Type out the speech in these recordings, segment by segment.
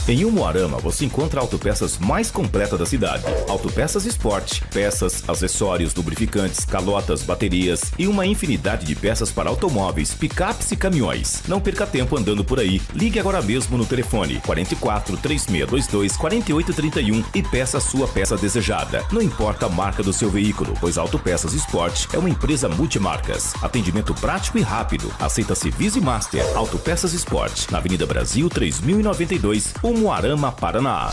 Em Umuarama você encontra a autopeças mais completa da cidade. Autopeças Sport, peças, acessórios, lubrificantes, calotas, baterias e uma infinidade de peças para automóveis, picapes e caminhões. Não perca tempo andando por aí. Ligue agora mesmo no telefone 44 3622 4831 e peça a sua peça desejada. Não importa a marca do seu veículo, pois a Autopeças Sport é uma empresa multimarcas. Atendimento prático e rápido. Aceita-se Visa e Master. Autopeças Sport, na Avenida Brasil 3092, Umuarama, Paraná.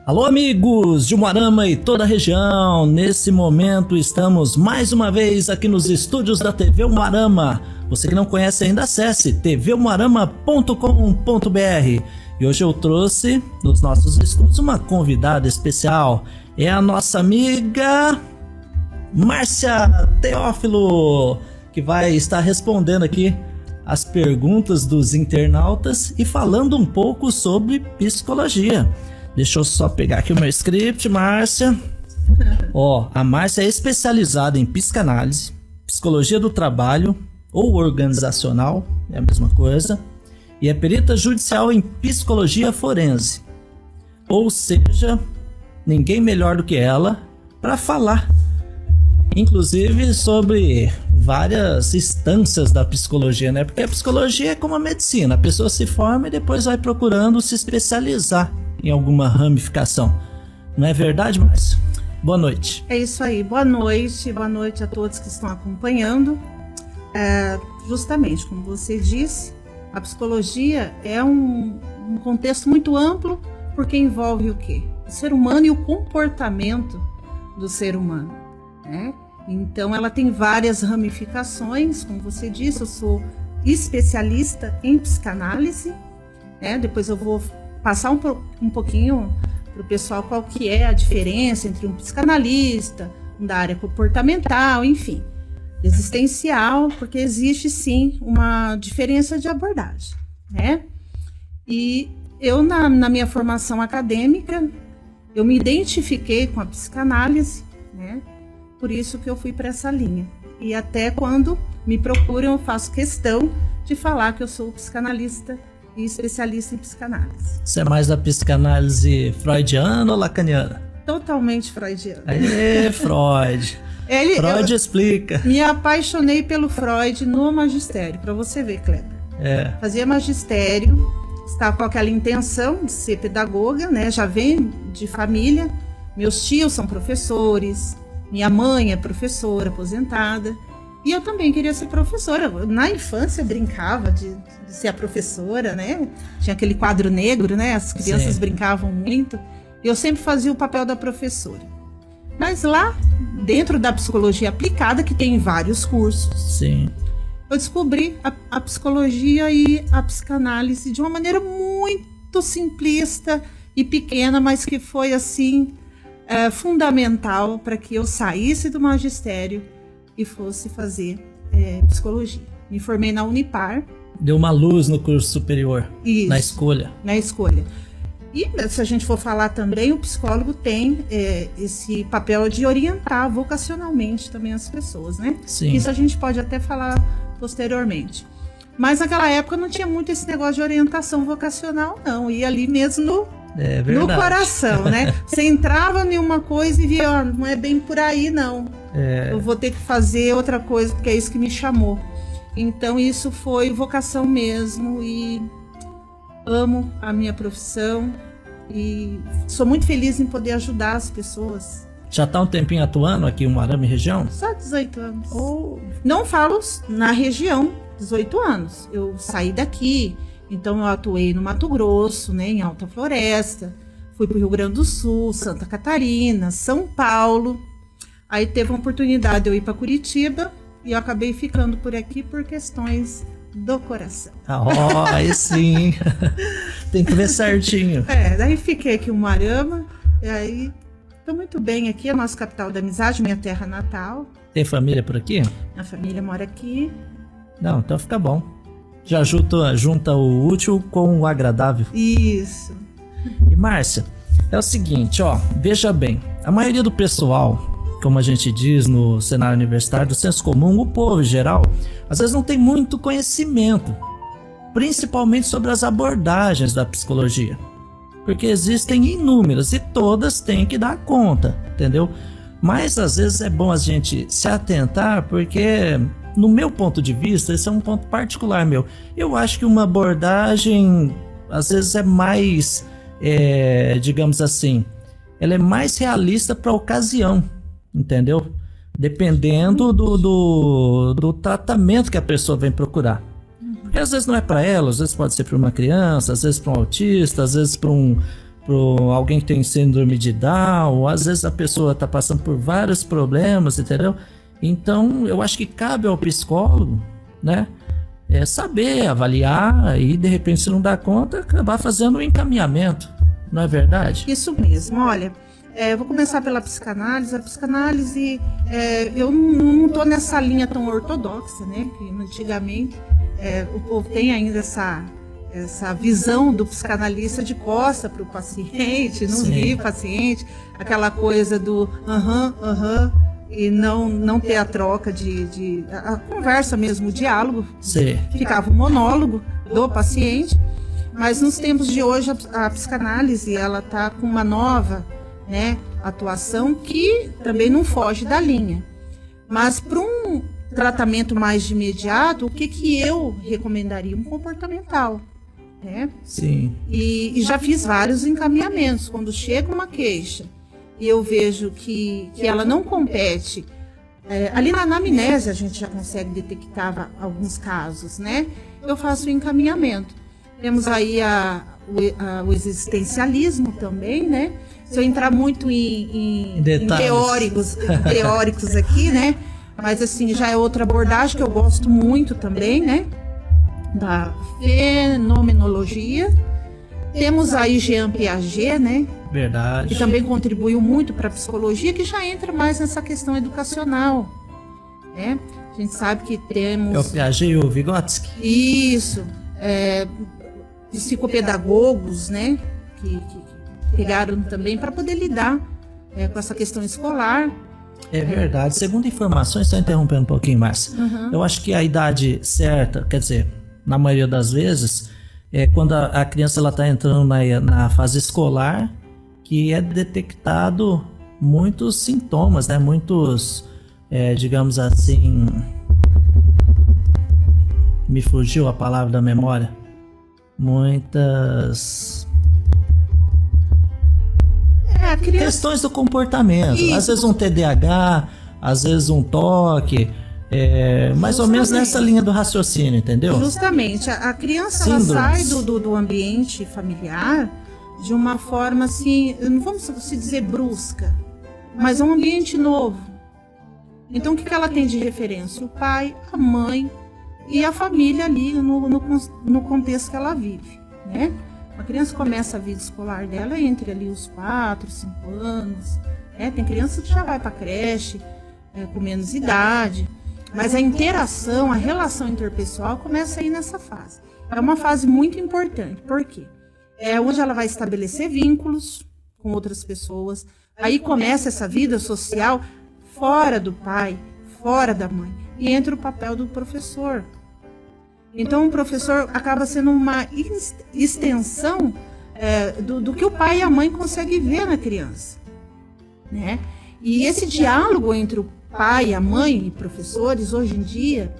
Alô amigos de Umuarama e toda a região, nesse momento estamos mais uma vez aqui nos estúdios da TV Umuarama. Você que não conhece ainda, acesse tvumuarama.com.br. E hoje eu trouxe nos nossos estúdios uma convidada especial, é a nossa amiga Márcia Teófilo, que vai estar respondendo aqui as perguntas dos internautas e falando um pouco sobre psicologia. Deixa eu só pegar aqui o meu script, Márcia. A Márcia é especializada em psicanálise, psicologia do trabalho ou organizacional, é a mesma coisa, e é perita judicial em psicologia forense. Ou seja, ninguém melhor do que ela para falar, inclusive sobre várias instâncias da psicologia, né? Porque a psicologia é como a medicina, a pessoa se forma e depois vai procurando se especializar em alguma ramificação. Não é verdade, Márcia? Boa noite. É isso aí, boa noite a todos que estão acompanhando. Justamente, como você disse, a psicologia é um contexto muito amplo, porque envolve o quê? O ser humano e o comportamento do ser humano, né? Então, ela tem várias ramificações, como você disse, eu sou especialista em psicanálise, né? Depois eu vou passar um pouquinho para o pessoal qual que é a diferença entre um psicanalista, um da área comportamental, enfim, existencial, porque existe sim uma diferença de abordagem, né? E eu, na minha formação acadêmica, eu me identifiquei com a psicanálise, né? Por isso que eu fui para essa linha. E até quando me procuram, eu faço questão de falar que eu sou psicanalista e especialista em psicanálise. Você é mais da psicanálise freudiana ou lacaniana? Totalmente freudiana. Aê, Freud. Freud explica. Me apaixonei pelo Freud no magistério, para você ver, Kleber. Fazia magistério, estava com aquela intenção de ser pedagoga, né? Já vem de família. Meus tios são professores, minha mãe é professora aposentada. E eu também queria ser professora. Na infância eu brincava de ser a professora, né? Tinha aquele quadro negro, né? As crianças brincavam muito. Eu sempre fazia o papel da professora. Mas lá, dentro da psicologia aplicada, que tem vários cursos, eu descobri a psicologia e a psicanálise de uma maneira muito simplista e pequena, mas que foi, assim, fundamental para que eu saísse do magistério e fosse fazer psicologia. Me formei na Unipar. Deu uma luz no curso superior. Isso, na escolha. Na escolha. E se a gente for falar também, o psicólogo tem esse papel de orientar vocacionalmente também as pessoas, né? Sim. Isso a gente pode até falar posteriormente. Mas naquela época não tinha muito esse negócio de orientação vocacional, não. Ia ali mesmo no coração, né? Você entrava em uma coisa e via, não é bem por aí, não. Eu vou ter que fazer outra coisa, porque é isso que me chamou. Então isso foi vocação mesmo e amo a minha profissão e sou muito feliz em poder ajudar as pessoas. Já está um tempinho atuando aqui em Umuarama e região? Só 18 anos. Não falo na região, 18 anos. Eu saí daqui, então eu atuei no Mato Grosso, né, em Alta Floresta, fui para o Rio Grande do Sul, Santa Catarina, São Paulo. Aí teve uma oportunidade de eu ir para Curitiba e eu acabei ficando por aqui por questões do coração. Aí sim. Tem que ver certinho. Daí fiquei aqui em Umuarama, e aí estou muito bem aqui, a nossa capital da amizade, minha terra natal. Tem família por aqui? A família mora aqui. Não, então fica bom. Já junta o útil com o agradável. Isso. E Márcia, é o seguinte, veja bem, a maioria do pessoal, como a gente diz no cenário universitário, do senso comum, o povo em geral, às vezes não tem muito conhecimento, principalmente sobre as abordagens da psicologia, porque existem inúmeras e todas têm que dar conta, entendeu? Mas às vezes é bom a gente se atentar, porque no meu ponto de vista, esse é um ponto particular meu, eu acho que uma abordagem às vezes é mais, digamos assim, ela é mais realista para a ocasião, entendeu? Dependendo do tratamento que a pessoa vem procurar. Porque às vezes não é para ela, às vezes pode ser para uma criança, às vezes para um autista, às vezes para alguém que tem síndrome de Down, ou às vezes a pessoa está passando por vários problemas, entendeu? Então, eu acho que cabe ao psicólogo, né, saber avaliar e, de repente, se não dá conta, acabar fazendo um encaminhamento, não é verdade? Isso mesmo, olha, eu vou começar pela psicanálise. A psicanálise, eu não estou nessa linha tão ortodoxa, né, que antigamente o povo tem ainda essa visão do psicanalista de costa para o paciente, não vir paciente, aquela coisa do e não ter a troca a conversa mesmo, o diálogo. Sim. Ficava o monólogo do paciente, mas nos tempos de hoje a psicanálise ela está com uma nova, né, atuação que também não foge da linha. Mas para um tratamento mais de imediato, o que eu recomendaria? Um comportamental. Né? Sim. E já fiz vários encaminhamentos. Quando chega uma queixa e eu vejo que ela não compete, ali na anamnese a gente já consegue detectar alguns casos, né? Eu faço o encaminhamento. Temos aí o existencialismo também, né? Se eu entrar muito em teóricos aqui, né? Mas assim, já é outra abordagem que eu gosto muito também, né? Da fenomenologia. Temos aí Jean Piaget, né? Verdade. Que também contribuiu muito para a psicologia, que já entra mais nessa questão educacional, né? A gente sabe que temos... É o Piaget e o Vygotsky. Isso. Psicopedagogos, né? Que pegaram também para poder lidar com essa questão escolar. É verdade. Segundo informações, só interrompendo um pouquinho, Márcia, eu acho que a idade certa, quer dizer, na maioria das vezes, é quando a criança está entrando na fase escolar, que é detectado muitos sintomas, né? Muitos, digamos assim, me fugiu a palavra da memória, muitas... questões do comportamento. Isso. Às vezes um TDAH, às vezes um toque, mais ou menos nessa linha do raciocínio, entendeu? Justamente. A criança ela sai do ambiente familiar de uma forma assim, não vamos se dizer brusca, mas é um ambiente novo. Então o que ela tem de referência? O pai, a mãe e a família ali no contexto que ela vive, né? A criança começa a vida escolar dela entre ali os 4, 5 anos. Tem criança que já vai para a creche com menos idade. Mas a interação, a relação interpessoal começa aí nessa fase. É uma fase muito importante. Por quê? É onde ela vai estabelecer vínculos com outras pessoas. Aí começa essa vida social fora do pai, fora da mãe. E entra o papel do professor. Então, o professor acaba sendo uma extensão do que o pai e a mãe conseguem ver na criança, né? E esse diálogo entre o pai, a mãe e professores, hoje em dia,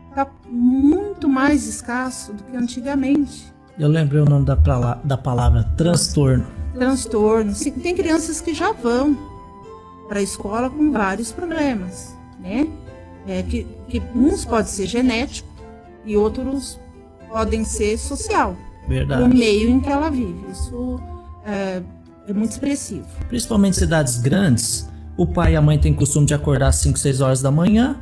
está muito mais escasso do que antigamente. Eu lembrei o nome da palavra transtorno. Transtorno. Tem crianças que já vão para a escola com vários problemas, né? Que uns podem ser genéticos, e outros podem ser social. Verdade. O meio em que ela vive. Isso é muito expressivo. Principalmente em cidades grandes, o pai e a mãe têm costume de acordar às 5, 6 horas da manhã,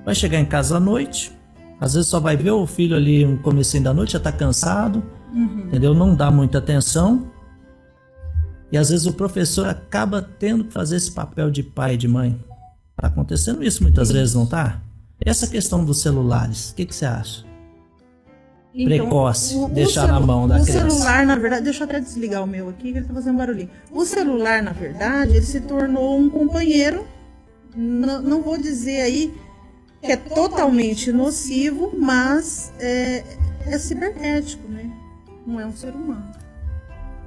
vai chegar em casa à noite, às vezes só vai ver o filho ali no comecinho da noite, já está cansado, entendeu? Não dá muita atenção. E às vezes o professor acaba tendo que fazer esse papel de pai e de mãe. Está acontecendo isso muitas vezes, não está? Essa questão dos celulares, o que você acha? Então, precoce, deixar na mão da criança. O celular, na verdade, deixa eu até desligar o meu aqui, que ele está fazendo barulhinho. O celular, na verdade, ele se tornou um companheiro, não vou dizer aí que é totalmente nocivo, mas é cibernético, né? Não é um ser humano,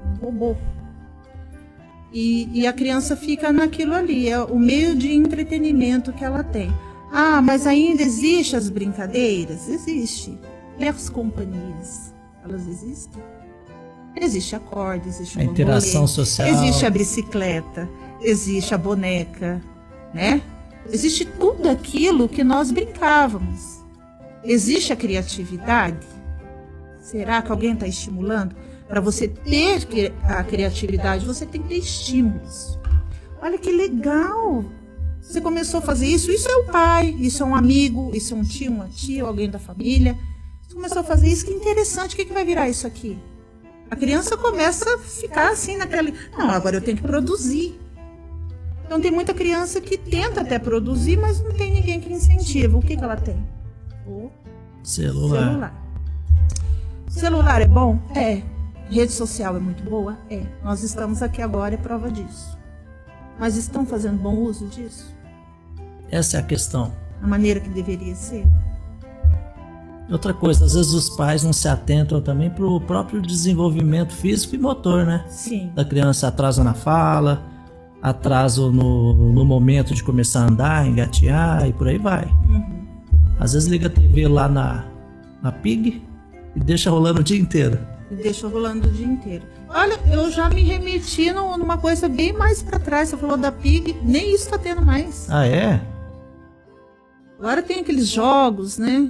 é um robô. E a criança fica naquilo ali, é o meio de entretenimento que ela tem. Ah, mas ainda existem as brincadeiras? Existe. E as companhias? Elas existem? Existe a corda, existe a interação social. Existe a bicicleta, existe a boneca, né? Existe tudo aquilo que nós brincávamos. Existe a criatividade? Será que alguém está estimulando? Para você ter a criatividade, você tem que ter estímulos. Olha que legal! Você começou a fazer isso, isso é o pai, isso é um amigo, isso é um tio, uma tia, alguém da família. Você começou a fazer isso, que interessante, o que vai virar isso aqui? A criança começa a ficar assim naquela... Não, agora eu tenho que produzir. Então tem muita criança que tenta até produzir, mas não tem ninguém que incentiva. O que ela tem? O celular. Celular é bom? É. Rede social é muito boa? É. Nós estamos aqui agora, é prova disso. Mas estão fazendo bom uso disso? Essa é a questão. A maneira que deveria ser? Outra coisa, às vezes os pais não se atentam também para o próprio desenvolvimento físico e motor, né? Sim. Da criança, atraso na fala, atraso no momento de começar a andar, engatear e por aí vai. Uhum. Às vezes liga a TV lá na PIG e deixa rolando o dia inteiro. E deixa rolando o dia inteiro. Olha, eu já me remeti numa coisa bem mais para trás. Você falou da PIG, nem isso tá tendo mais. Ah, é? Agora tem aqueles jogos, né?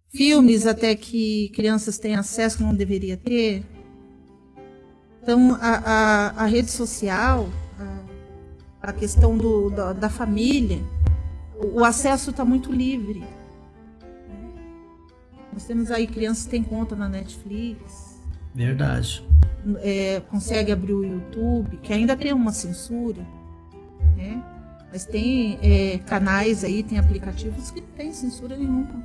Filmes até que crianças têm acesso que não deveria ter. Então, a rede social, a questão da família, o acesso está muito livre. Nós temos aí crianças que têm conta na Netflix. Verdade. Consegue abrir o YouTube, que ainda tem uma censura, né? Mas tem canais aí, tem aplicativos que não tem censura nenhuma.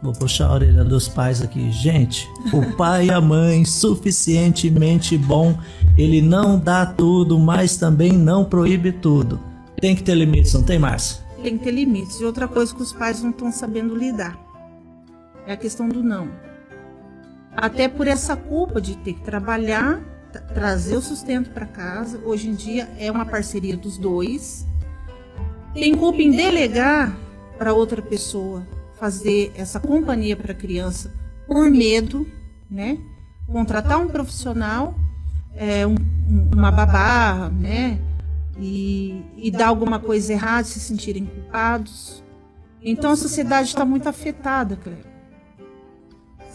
Vou puxar a orelha dos pais aqui. Gente, o pai e a mãe suficientemente bom, ele não dá tudo, mas também não proíbe tudo. Tem que ter limites, não tem, Márcia? Tem que ter limites. E outra coisa que os pais não estão sabendo lidar é a questão do não. Até por essa culpa de ter que trabalhar, trazer o sustento para casa. Hoje em dia é uma parceria dos dois. Tem culpa em delegar para outra pessoa fazer essa companhia para a criança por medo, né? Contratar um profissional, uma babá, né? E dar alguma coisa errada, se sentirem culpados. Então a sociedade está muito afetada, Cléber.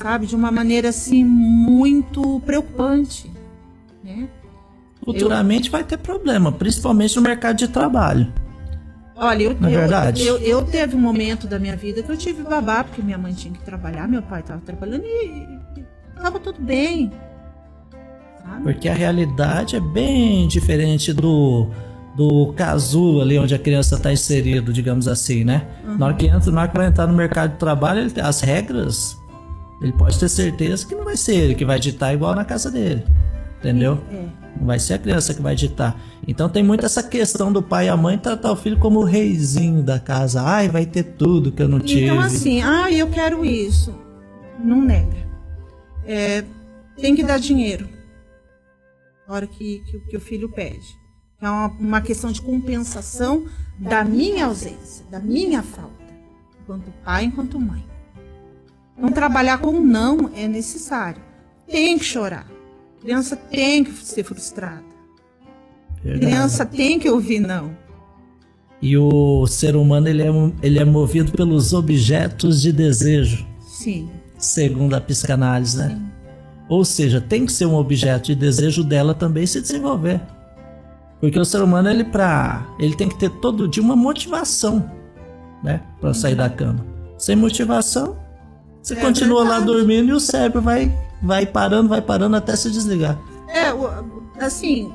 Sabe? De uma maneira assim muito preocupante, né? Futuramente vai ter problema, principalmente no mercado de trabalho. Olha, eu teve um momento da minha vida que eu tive babá, porque minha mãe tinha que trabalhar, meu pai estava trabalhando e estava tudo bem. Sabe? Porque a realidade é bem diferente do casulo ali onde a criança está inserido, digamos assim, né? Uhum. Na hora que vai entrar no mercado de trabalho, ele tem as regras, ele pode ter certeza que não vai ser ele que vai ditar igual na casa dele, entendeu? Não vai ser a criança que vai ditar. Então tem muito essa questão do pai e a mãe tratar o filho como o reizinho da casa. Ai, vai ter tudo que eu não tive. Então assim, eu quero isso. Não nega. Tem que dar dinheiro na hora que o filho pede. É uma questão de compensação da minha ausência, da minha falta. Enquanto pai, enquanto mãe. Então trabalhar com não é necessário. Tem que chorar. Criança tem que ser frustrada. Verdade. Criança tem que ouvir não. E o ser humano ele é movido pelos objetos de desejo. Sim. Segundo a psicanálise, né? Sim. Ou seja, tem que ser um objeto de desejo dela também se desenvolver. Porque o ser humano ele tem que ter todo dia uma motivação, né? Para sair da cama. Sem motivação, você continua lá dormindo e o cérebro vai parando até se desligar. Assim.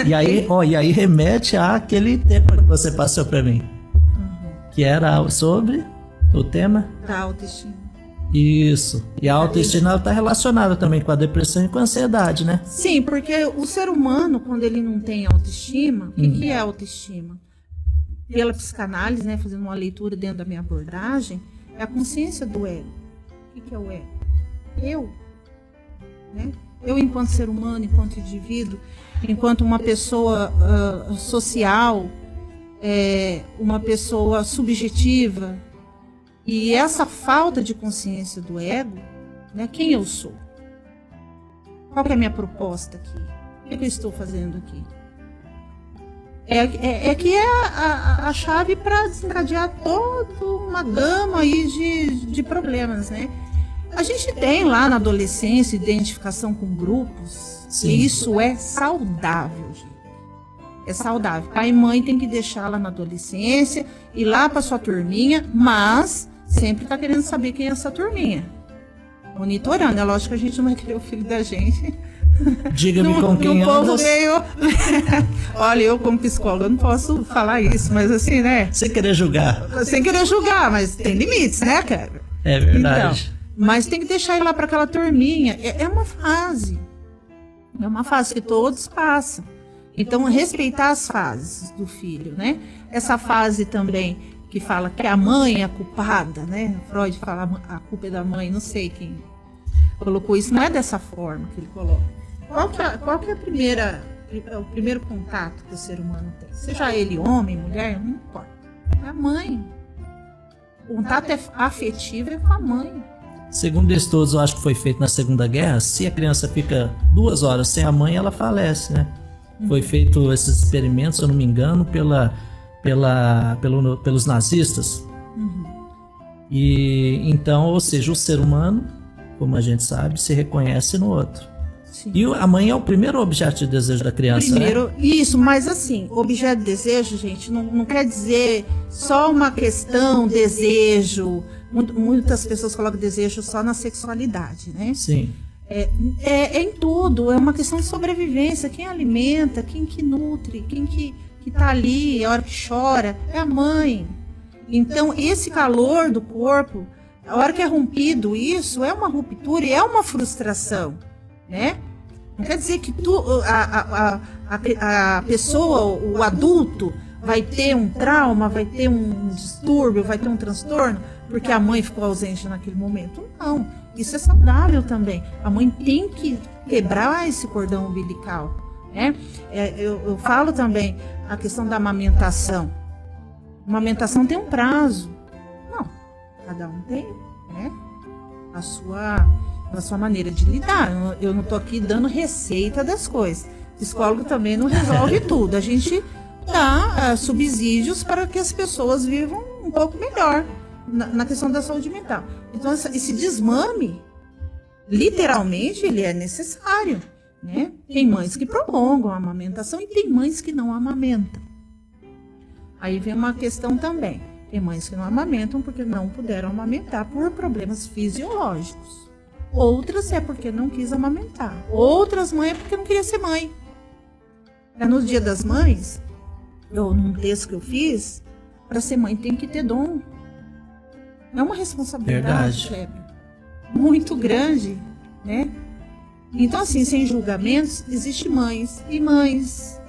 E aí remete àquele tema que você passou para mim. Que era sobre o tema Da autoestima. Isso. E a autoestima está relacionada também com a depressão e com a ansiedade, né? Sim, porque o ser humano, quando ele não tem autoestima, o que é autoestima? Pela psicanálise, né, fazendo uma leitura dentro da minha abordagem, é a consciência do ego. O que é o ego? Eu. Né? Eu, enquanto ser humano, enquanto indivíduo, enquanto uma pessoa social, uma pessoa subjetiva. E essa falta de consciência do ego, né, quem eu sou? Qual que é a minha proposta aqui? O que eu estou fazendo aqui? Que é a chave para desencadear toda uma gama aí de problemas, né? A gente tem lá na adolescência identificação com grupos. Sim. E isso é saudável, gente. É saudável. Pai e mãe tem que deixar lá na adolescência, ir lá para sua turminha, mas sempre tá querendo saber quem é essa turminha. Monitorando. É lógico que a gente não vai querer o filho da gente. Diga-me com quem anda. Olha, eu como psicóloga não posso falar isso, mas assim, né? Sem querer julgar. Sem querer julgar, mas tem limites, né, cara? É verdade. Então, mas tem que deixar ir lá para aquela turminha. É uma fase. É uma fase que todos passam. Então, respeitar as fases do filho, né? Essa fase também que fala que a mãe é a culpada, né? Freud fala a culpa é da mãe, não sei quem colocou isso. Não é dessa forma que ele coloca. Qual que é o primeiro contato que o ser humano tem? Seja ele homem, mulher, não importa. É a mãe. O contato afetivo é com a mãe. Segundo estudos, eu acho que foi feito na Segunda Guerra, se a criança fica 2 horas sem a mãe, ela falece, né? Foi feito esses experimentos, se eu não me engano, pelos nazistas. E então, ou seja, o ser humano, como a gente sabe, se reconhece no outro. Sim. E a mãe é o primeiro objeto de desejo da criança, Primeiro, né? isso, mas assim, objeto de desejo, gente, não quer dizer só uma questão, desejo. Muitas pessoas colocam desejo só na sexualidade, né? Sim. É em tudo, é uma questão de sobrevivência. Quem alimenta, quem que nutre, quem que tá ali, a hora que chora, é a mãe. Então, esse calor do corpo, a hora que é rompido isso, é uma ruptura e é uma frustração, né? Não quer dizer que a pessoa, o adulto, vai ter um trauma, vai ter um distúrbio, vai ter um transtorno, porque a mãe ficou ausente naquele momento. Não, isso é saudável também. A mãe tem que quebrar esse cordão umbilical, né? Eu falo também a questão da amamentação. A amamentação tem um prazo. Não, cada um tem, né? A sua maneira de lidar. Eu não estou aqui dando receita das coisas. Psicólogo também não resolve tudo. A gente dá subsídios para que as pessoas vivam um pouco melhor na questão da saúde mental. Então, esse desmame, literalmente, ele é necessário, né? Tem mães que prolongam a amamentação e tem mães que não amamentam. Aí vem uma questão também. Tem mães que não amamentam porque não puderam amamentar por problemas fisiológicos. Outras é porque não quis amamentar. Outras mães é porque não queria ser mãe. No Dia das Mães, num texto que eu fiz, para ser mãe tem que ter dom. É uma responsabilidade, Kleber, muito grande, né? Então, assim, sem julgamentos, existem mães e mães,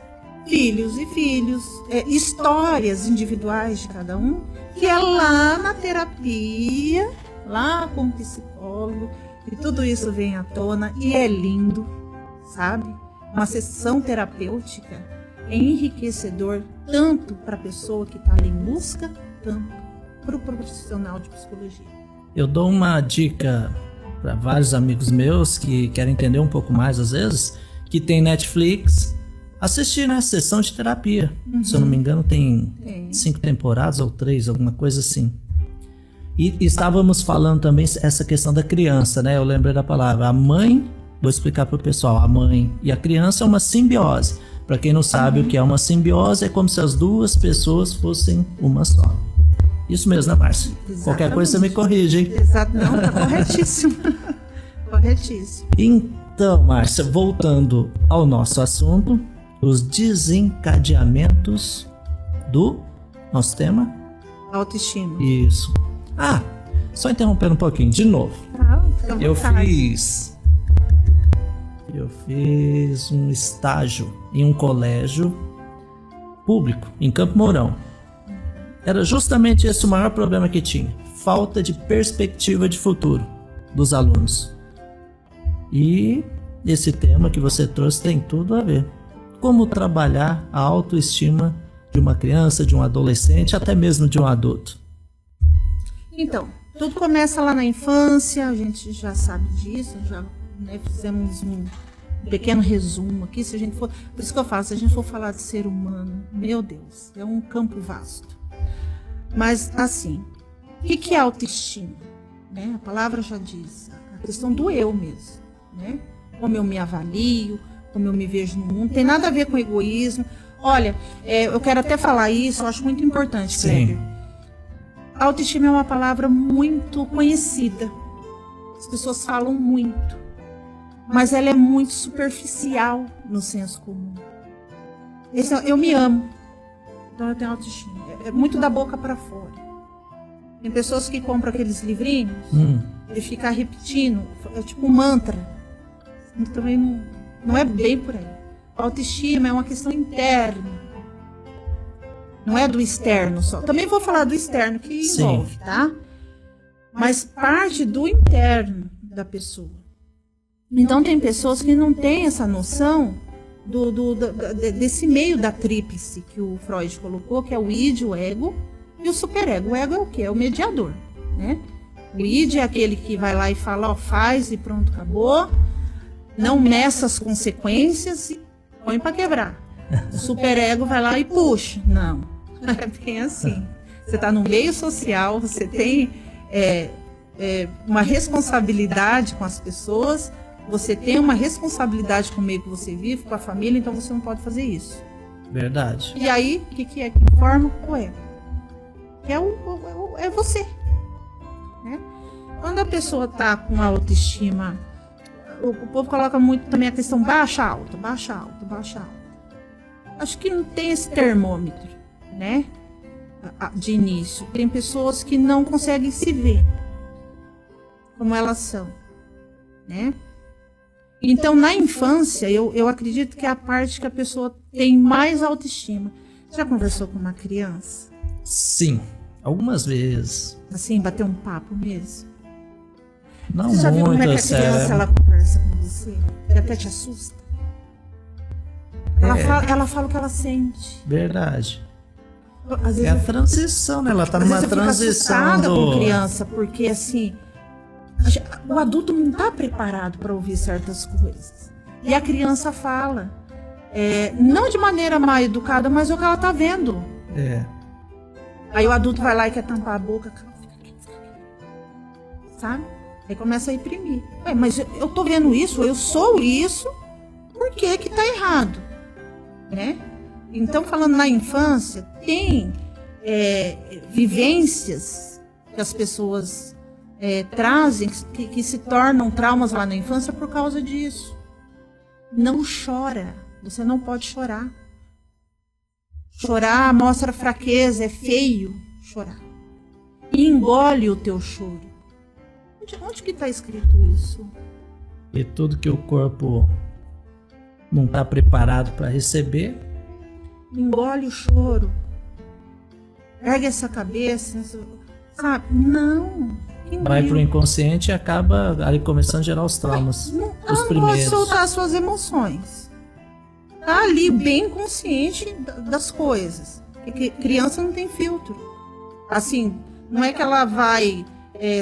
filhos e filhos, histórias individuais de cada um, que é lá na terapia, lá com o psicólogo, e tudo isso vem à tona e é lindo, sabe? Uma sessão terapêutica é enriquecedor tanto para a pessoa que está ali em busca, tanto para o profissional de psicologia. Eu dou uma dica para vários amigos meus que querem entender um pouco mais, às vezes, que tem Netflix, assistir, né? Sessão de terapia. Se eu não me engano, tem 5 temporadas ou 3, alguma coisa assim. E estávamos falando também essa questão da criança, né? Eu lembrei da palavra. A mãe, vou explicar para o pessoal, a mãe e a criança é uma simbiose. Para quem não sabe o que é uma simbiose, é como se as duas pessoas fossem uma só. Isso mesmo, né, Márcia? Exatamente. Qualquer coisa você me corrige, hein? Exato, não, tá corretíssimo. Corretíssimo. Então, Márcia, voltando ao nosso assunto, os desencadeamentos do nosso tema? Autoestima. Isso. Só interrompendo um pouquinho, de novo. Fica à Eu vontade. fiz um estágio em um colégio público, em Campo Mourão. Era justamente esse o maior problema que tinha. Falta de perspectiva de futuro dos alunos. E esse tema que você trouxe tem tudo a ver. Como trabalhar a autoestima de uma criança, de um adolescente, até mesmo de um adulto. Então, tudo começa lá na infância, a gente já sabe disso, já fizemos um pequeno resumo aqui. Se a gente for, por isso que eu falo, se a gente for falar de ser humano, meu Deus, é um campo vasto. Mas, assim, o que é autoestima? né? A palavra já diz, a questão do eu mesmo, né? Como eu me avalio, como eu me vejo no mundo, tem nada a ver com egoísmo. Olha, eu quero até falar isso, eu acho muito importante, Kleber. Autoestima é uma palavra muito conhecida, as pessoas falam muito, mas ela é muito superficial no senso comum. Eu me amo, então eu tenho autoestima. É muito da boca para fora. Tem pessoas que compram aqueles livrinhos e ficam repetindo, é tipo um mantra. Também não é bem por aí. A autoestima é uma questão interna, não é do externo só. Também vou falar do externo que envolve, tá? Mas parte do interno da pessoa. Então tem pessoas que não têm essa noção desse meio da tríplice que o Freud colocou, que é o id, o ego e o superego. O ego é o quê? É o mediador, né? O id é aquele que vai lá e fala, ó, faz e pronto, acabou. Não meça as consequências e põe para quebrar. O superego vai lá e puxa. Não, é bem assim. Você está no meio social, você tem uma responsabilidade com as pessoas, você tem uma responsabilidade com o meio que você vive, com a família, então você não pode fazer isso. Verdade. E aí, o que é que forma o ego? É você. Né? Quando a pessoa está com a autoestima, o povo coloca muito também a questão baixa, alta, baixa, alta, baixa, alta. Acho que não tem esse termômetro, né? De início. Tem pessoas que não conseguem se ver como elas são, né? Então, na infância, eu acredito que é a parte que a pessoa tem mais autoestima. Você já conversou com uma criança? Sim, algumas vezes. Assim, bater um papo mesmo? Não você já viu como é que a muito, criança ela conversa com você? Ela até te assusta? Ela fala o que ela sente. Verdade. Às vezes a transição, né? Ela tá numa transição com criança, porque assim, o adulto não tá preparado para ouvir certas coisas. E a criança fala, não de maneira mal educada, mas é o que ela tá vendo. Aí o adulto vai lá e quer tampar a boca, sabe? Aí começa a imprimir. Mas eu tô vendo isso, eu sou isso, por que que tá errado? Né? Então, falando na infância, tem vivências que as pessoas trazem, que se tornam traumas lá na infância por causa disso. Não chora, você não pode chorar. Chorar mostra fraqueza, é feio chorar. E engole o teu choro. Onde que está escrito isso? E tudo que o corpo não está preparado para receber. Engole o choro. Ergue essa cabeça, sabe? Não. Vai pro inconsciente e acaba ali começando a gerar os traumas. Os primeiros. Não pode soltar suas emoções. Tá ali bem consciente das coisas. Porque criança não tem filtro. Assim, não é que ela vai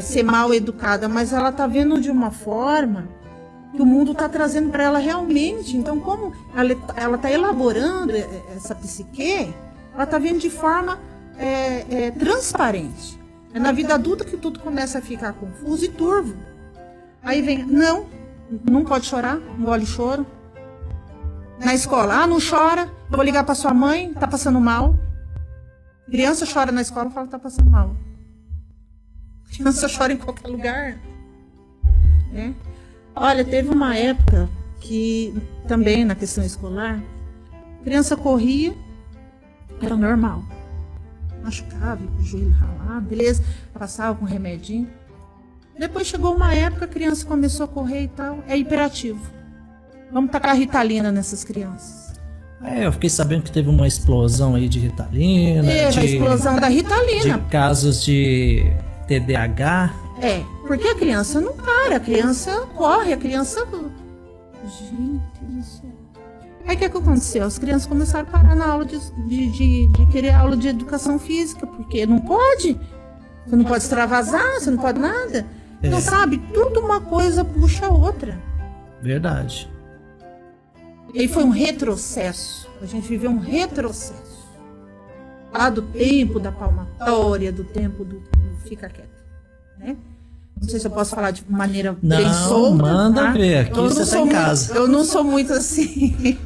ser mal educada, mas ela tá vendo de uma forma que o mundo tá trazendo para ela realmente. Então, como ela tá elaborando essa psique, ela tá vendo de forma transparente. É na vida adulta que tudo começa a ficar confuso e turvo. Aí vem, não pode chorar, engole o choro. Na escola, não chora, vou ligar para sua mãe, tá passando mal. Criança chora na escola e fala que tá passando mal. Criança chora em qualquer lugar. Né? Olha, teve uma época que também na questão escolar, a criança corria, era normal. Machucava, com o joelho ralado, beleza, passava com um remedinho. Depois chegou uma época, a criança começou a correr e tal, é hiperativo. Vamos tacar Ritalina nessas crianças. Eu fiquei sabendo que teve uma explosão aí de Ritalina. A explosão da Ritalina. De casos de TDAH. Porque a criança não para, a criança corre, a criança... Gente do céu. Aí o que aconteceu? As crianças começaram a parar na aula de querer aula de educação física, porque não pode. Você não pode extravasar, você não pode nada. Então, sabe, tudo uma coisa puxa a outra. Verdade. E aí foi um retrocesso. A gente viveu um retrocesso. Lá do tempo da palmatória, do tempo do fica quieto. Né? Não sei se eu posso falar de maneira Não, bem solta. manda tá? ver, aqui você tá em casa. Eu não sou muito assim.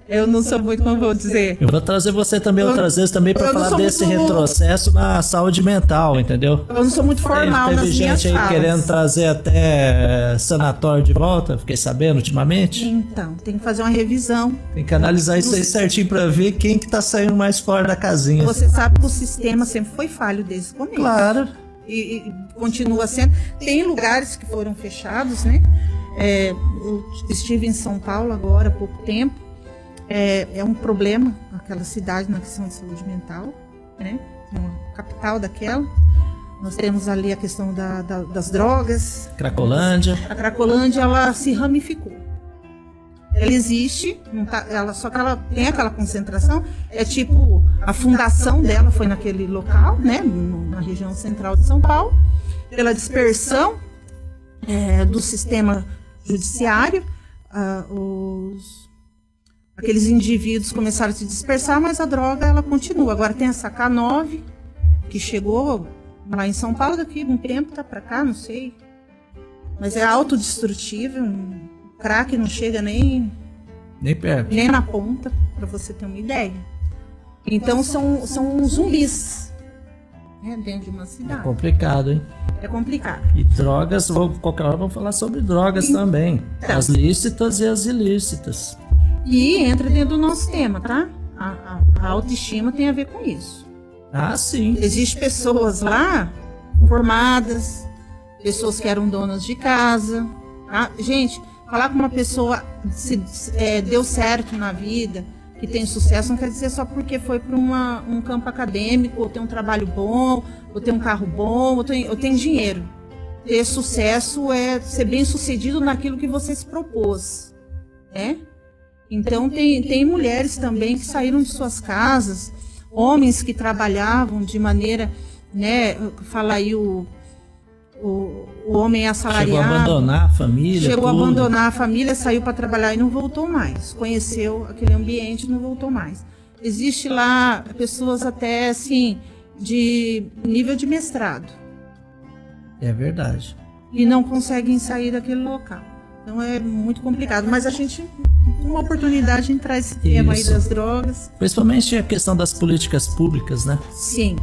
Eu não sou muito, como eu vou dizer. Eu vou trazer você também outras vezes também para falar desse retrocesso na saúde mental, entendeu? Eu não sou muito formal nas minhas Teve gente aí falas. querendo trazer até sanatório de volta, fiquei sabendo ultimamente. Então, tem que fazer uma revisão. Tem que analisar isso aí certinho para ver quem que tá saindo mais fora da casinha. Você sabe que o sistema sempre foi falho desde o começo. Claro. E continua sendo. Tem lugares que foram fechados, né? Eu estive em São Paulo agora há pouco tempo. É um problema aquela cidade na questão de saúde mental, né? Uma capital daquela. Nós temos ali a questão das drogas. Cracolândia. A Cracolândia, ela se ramificou. Ela existe, não tá, só que ela tem aquela concentração. É tipo, a fundação dela foi naquele local, né? Na região central de São Paulo. Pela dispersão do sistema judiciário, aqueles indivíduos começaram a se dispersar, mas a droga ela continua. Agora tem essa K9 que chegou lá em São Paulo, daqui um tempo tá para cá, não sei. Mas é autodestrutível, o crack não chega nem perto, nem na ponta, para você ter uma ideia. Então são zumbis, né, dentro de uma cidade. É complicado, hein? É complicado. E drogas, qualquer hora vamos falar sobre drogas também. Então. As lícitas e as ilícitas. E entra dentro do nosso tema, tá? A autoestima tem a ver com isso. Ah, sim. Existem pessoas lá formadas, pessoas que eram donas de casa. Tá? Gente, falar com uma pessoa deu certo na vida, que tem sucesso, não quer dizer só porque foi para um campo acadêmico, ou tem um trabalho bom, ou tem um carro bom, ou tem dinheiro. Ter sucesso é ser bem sucedido naquilo que você se propôs, né? Então tem mulheres também que saíram de suas casas, homens que trabalhavam de maneira, né, fala aí o homem assalariado. Chegou a abandonar a família. Chegou a abandonar a família, saiu para trabalhar e não voltou mais. Conheceu aquele ambiente e não voltou mais. Existe lá pessoas até assim, de nível de mestrado. É verdade. E não conseguem sair daquele local. Então é muito complicado. Mas a gente, uma oportunidade em trazer esse tema aí das drogas. Principalmente a questão das políticas públicas, né? Sim.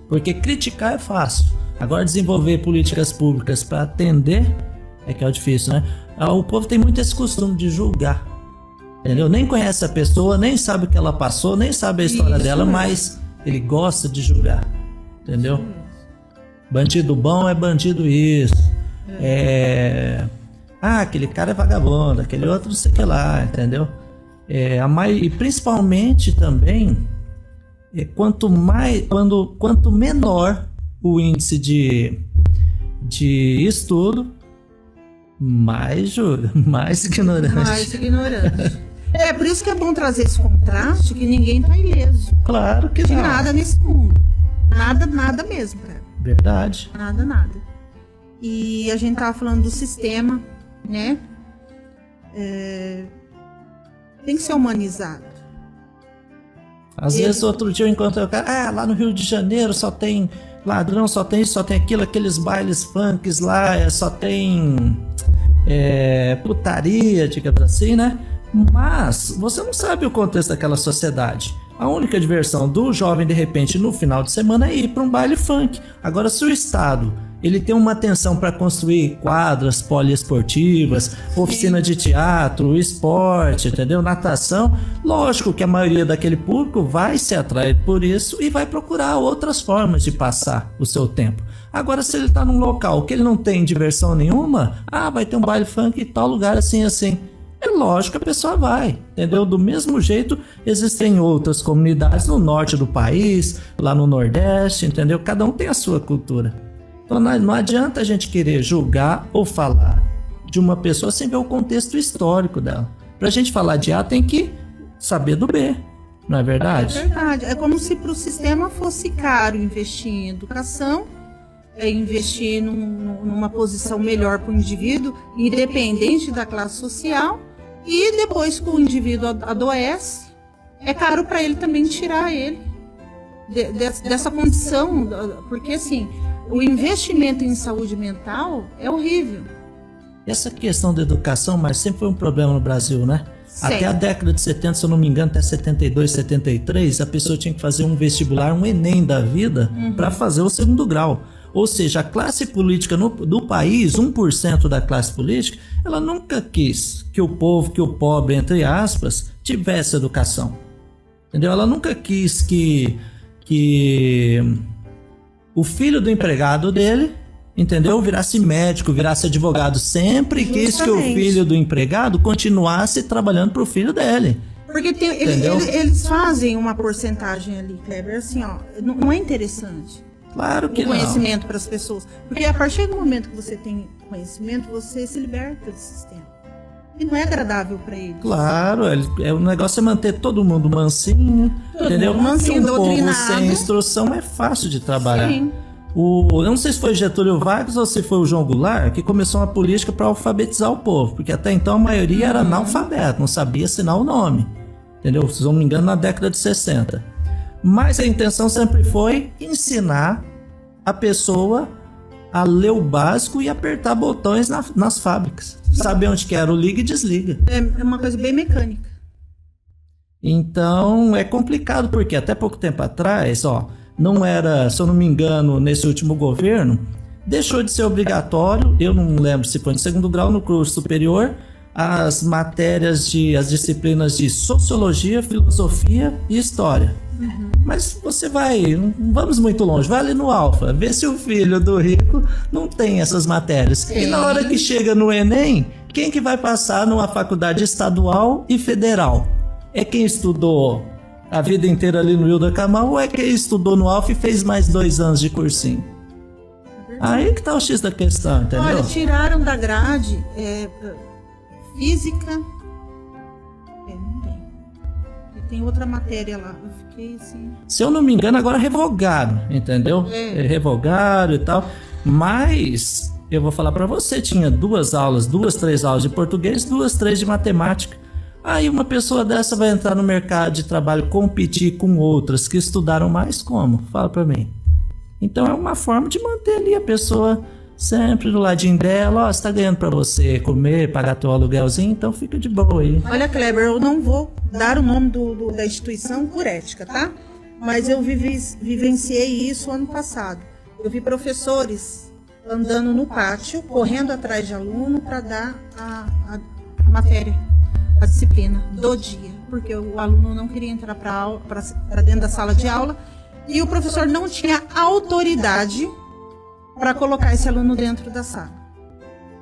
Porque criticar é fácil. Agora desenvolver políticas públicas para atender é que é o difícil, né? O povo tem muito esse costume de julgar. Entendeu? Nem conhece a pessoa, nem sabe o que ela passou, nem sabe a história dela, mas ele gosta de julgar. Entendeu? Bandido bom é bandido isso. Aquele cara é vagabundo, aquele outro não sei o que lá, entendeu? E principalmente também, quanto menor o índice de estudo, mais ignorante. Mais ignorante. Por isso que é bom trazer esse contraste, que ninguém tá ileso. Claro que de não. nada nesse mundo. Nada mesmo, cara. Verdade. Nada. E a gente tava falando do sistema, né? Tem que ser humanizado. Às vezes outro dia eu encontrei o cara, lá no Rio de Janeiro só tem ladrão, só tem isso, só tem aquilo, aqueles bailes funks lá, só tem putaria, digamos assim, né? Mas você não sabe o contexto daquela sociedade. A única diversão do jovem, de repente, no final de semana é ir para um baile funk. Agora, se o Estado ele tem uma atenção para construir quadras poliesportivas, oficina de teatro, esporte, entendeu? Natação, lógico que a maioria daquele público vai se atrair por isso e vai procurar outras formas de passar o seu tempo. Agora, se ele está num local que ele não tem diversão nenhuma, vai ter um baile funk em tal lugar assim. É lógico que a pessoa vai, entendeu? Do mesmo jeito, existem outras comunidades no norte do país, lá no Nordeste, entendeu? Cada um tem a sua cultura. Então não adianta a gente querer julgar ou falar de uma pessoa sem ver o contexto histórico dela. Pra gente falar de A, tem que saber do B, não é verdade? É verdade. É como se para o sistema fosse caro investir em educação, investir numa posição melhor para o indivíduo, independente da classe social, e depois que o indivíduo adoece, é caro para ele também tirar ele dessa condição, porque assim, o investimento em saúde mental é horrível. Essa questão da educação, mas sempre foi um problema no Brasil, né? Sempre. Até a década de 70, se eu não me engano, até 72, 73, a pessoa tinha que fazer um vestibular, um Enem da vida, para fazer o segundo grau. Ou seja, a classe política do país, 1% da classe política, ela nunca quis que o povo, que o pobre, entre aspas, tivesse educação. Entendeu? Ela nunca quis que o filho do empregado dele, entendeu? Virasse médico, virasse advogado. Sempre quis que o filho do empregado continuasse trabalhando para o filho dele. Porque eles fazem uma porcentagem ali, Kleber, assim, ó, não é interessante. Claro que o conhecimento para as pessoas. Porque a partir do momento que você tem conhecimento, você se liberta do sistema. E não é agradável para eles. Claro, o negócio é manter todo mundo mansinho, entendeu? Mansinho, doutrinado. Povo sem instrução é fácil de trabalhar. Sim. Eu não sei se foi Getúlio Vargas ou se foi o João Goulart que começou uma política para alfabetizar o povo, porque até então a maioria era analfabeto, não sabia assinar o nome, entendeu? Se não me engano, na década de 60. Mas a intenção sempre foi ensinar a pessoa a ler o básico e apertar botões nas fábricas. Saber onde que era o liga e desliga. É uma coisa bem mecânica. Então é complicado, porque até pouco tempo atrás, não era, se eu não me engano, nesse último governo, deixou de ser obrigatório, eu não lembro se foi no segundo grau, no curso superior, as as disciplinas de sociologia, filosofia e história. Mas você não vamos muito longe, vai ali no Alfa, vê se o filho do rico não tem essas matérias. E na hora que chega no Enem, quem que vai passar numa faculdade estadual e federal? É quem estudou a vida inteira ali no Hilda Camal ou é quem estudou no Alfa e fez mais 2 anos de cursinho? Aí que tá o X da questão, entendeu? Olha, tiraram da grade física. Não tem. Tem outra matéria lá. Eu fiquei assim. Se eu não me engano, agora revogaram, entendeu? Revogaram e tal. Mas eu vou falar pra você, tinha 2, 3 aulas de português, 2, 3 de matemática. Aí uma pessoa dessa vai entrar no mercado de trabalho, competir com outras que estudaram mais como? Fala pra mim. Então é uma forma de manter ali a pessoa sempre do ladinho dela. Você tá ganhando pra você comer, pagar teu aluguelzinho, então fica de boa aí. Olha, Kleber, eu não vou dar o nome da instituição por ética, tá? Mas eu vivenciei isso ano passado. Eu vi professores andando no pátio, correndo atrás de aluno para dar a matéria, a disciplina do dia, porque o aluno não queria entrar para dentro da sala de aula e o professor não tinha autoridade para colocar esse aluno dentro da sala.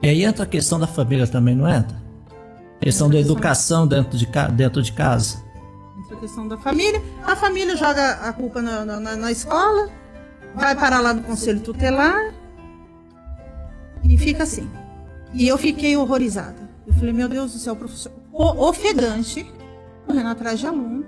E aí entra a questão da família também, não entra? A questão da educação dentro de casa. Entra a questão da família. A família joga a culpa na escola, vai parar lá no conselho tutelar e fica assim. E eu fiquei horrorizada. Eu falei, meu Deus do céu, professor ofegante, correndo atrás de aluno.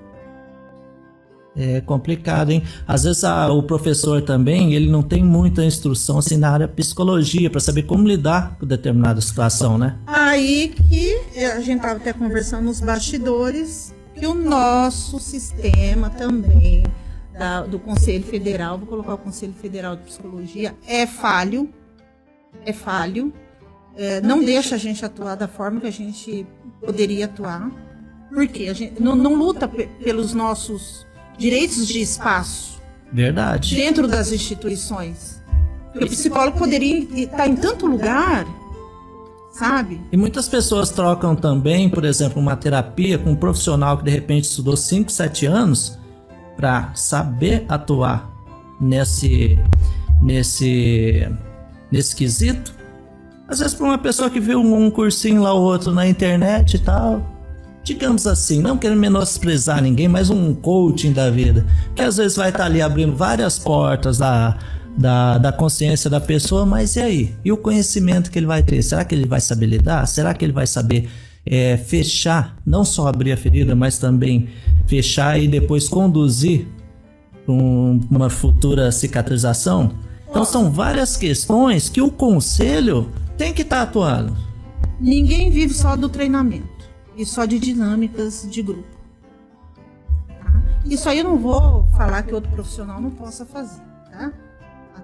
É complicado, hein? Às vezes o professor também, ele não tem muita instrução assim na área de psicologia para saber como lidar com determinada situação, né? Aí que a gente estava até conversando nos bastidores que o nosso sistema também do Conselho Federal, vou colocar o Conselho Federal de Psicologia, é falho, não deixa a gente atuar da forma que a gente poderia atuar, porque a gente não luta pelos nossos direitos de espaço. Verdade. Dentro das instituições. O psicólogo poderia estar em tanto lugar, sabe? E muitas pessoas trocam também, por exemplo, uma terapia com um profissional que de repente estudou 5, 7 anos para saber atuar nesse quesito. Às vezes para uma pessoa que viu um cursinho lá ou outro na internet e tal, digamos assim, não querendo menosprezar ninguém, mas um coaching da vida, que às vezes vai estar ali abrindo várias portas da consciência da pessoa, mas e aí? E o conhecimento que ele vai ter? Será que ele vai saber lidar? Será que ele vai saber fechar, não só abrir a ferida, mas também fechar e depois conduzir para uma futura cicatrização? Então são várias questões que o conselho tem que estar atuando. Ninguém vive só do treinamento e só de dinâmicas de grupo. Tá? Isso aí eu não vou falar que outro profissional não possa fazer, tá?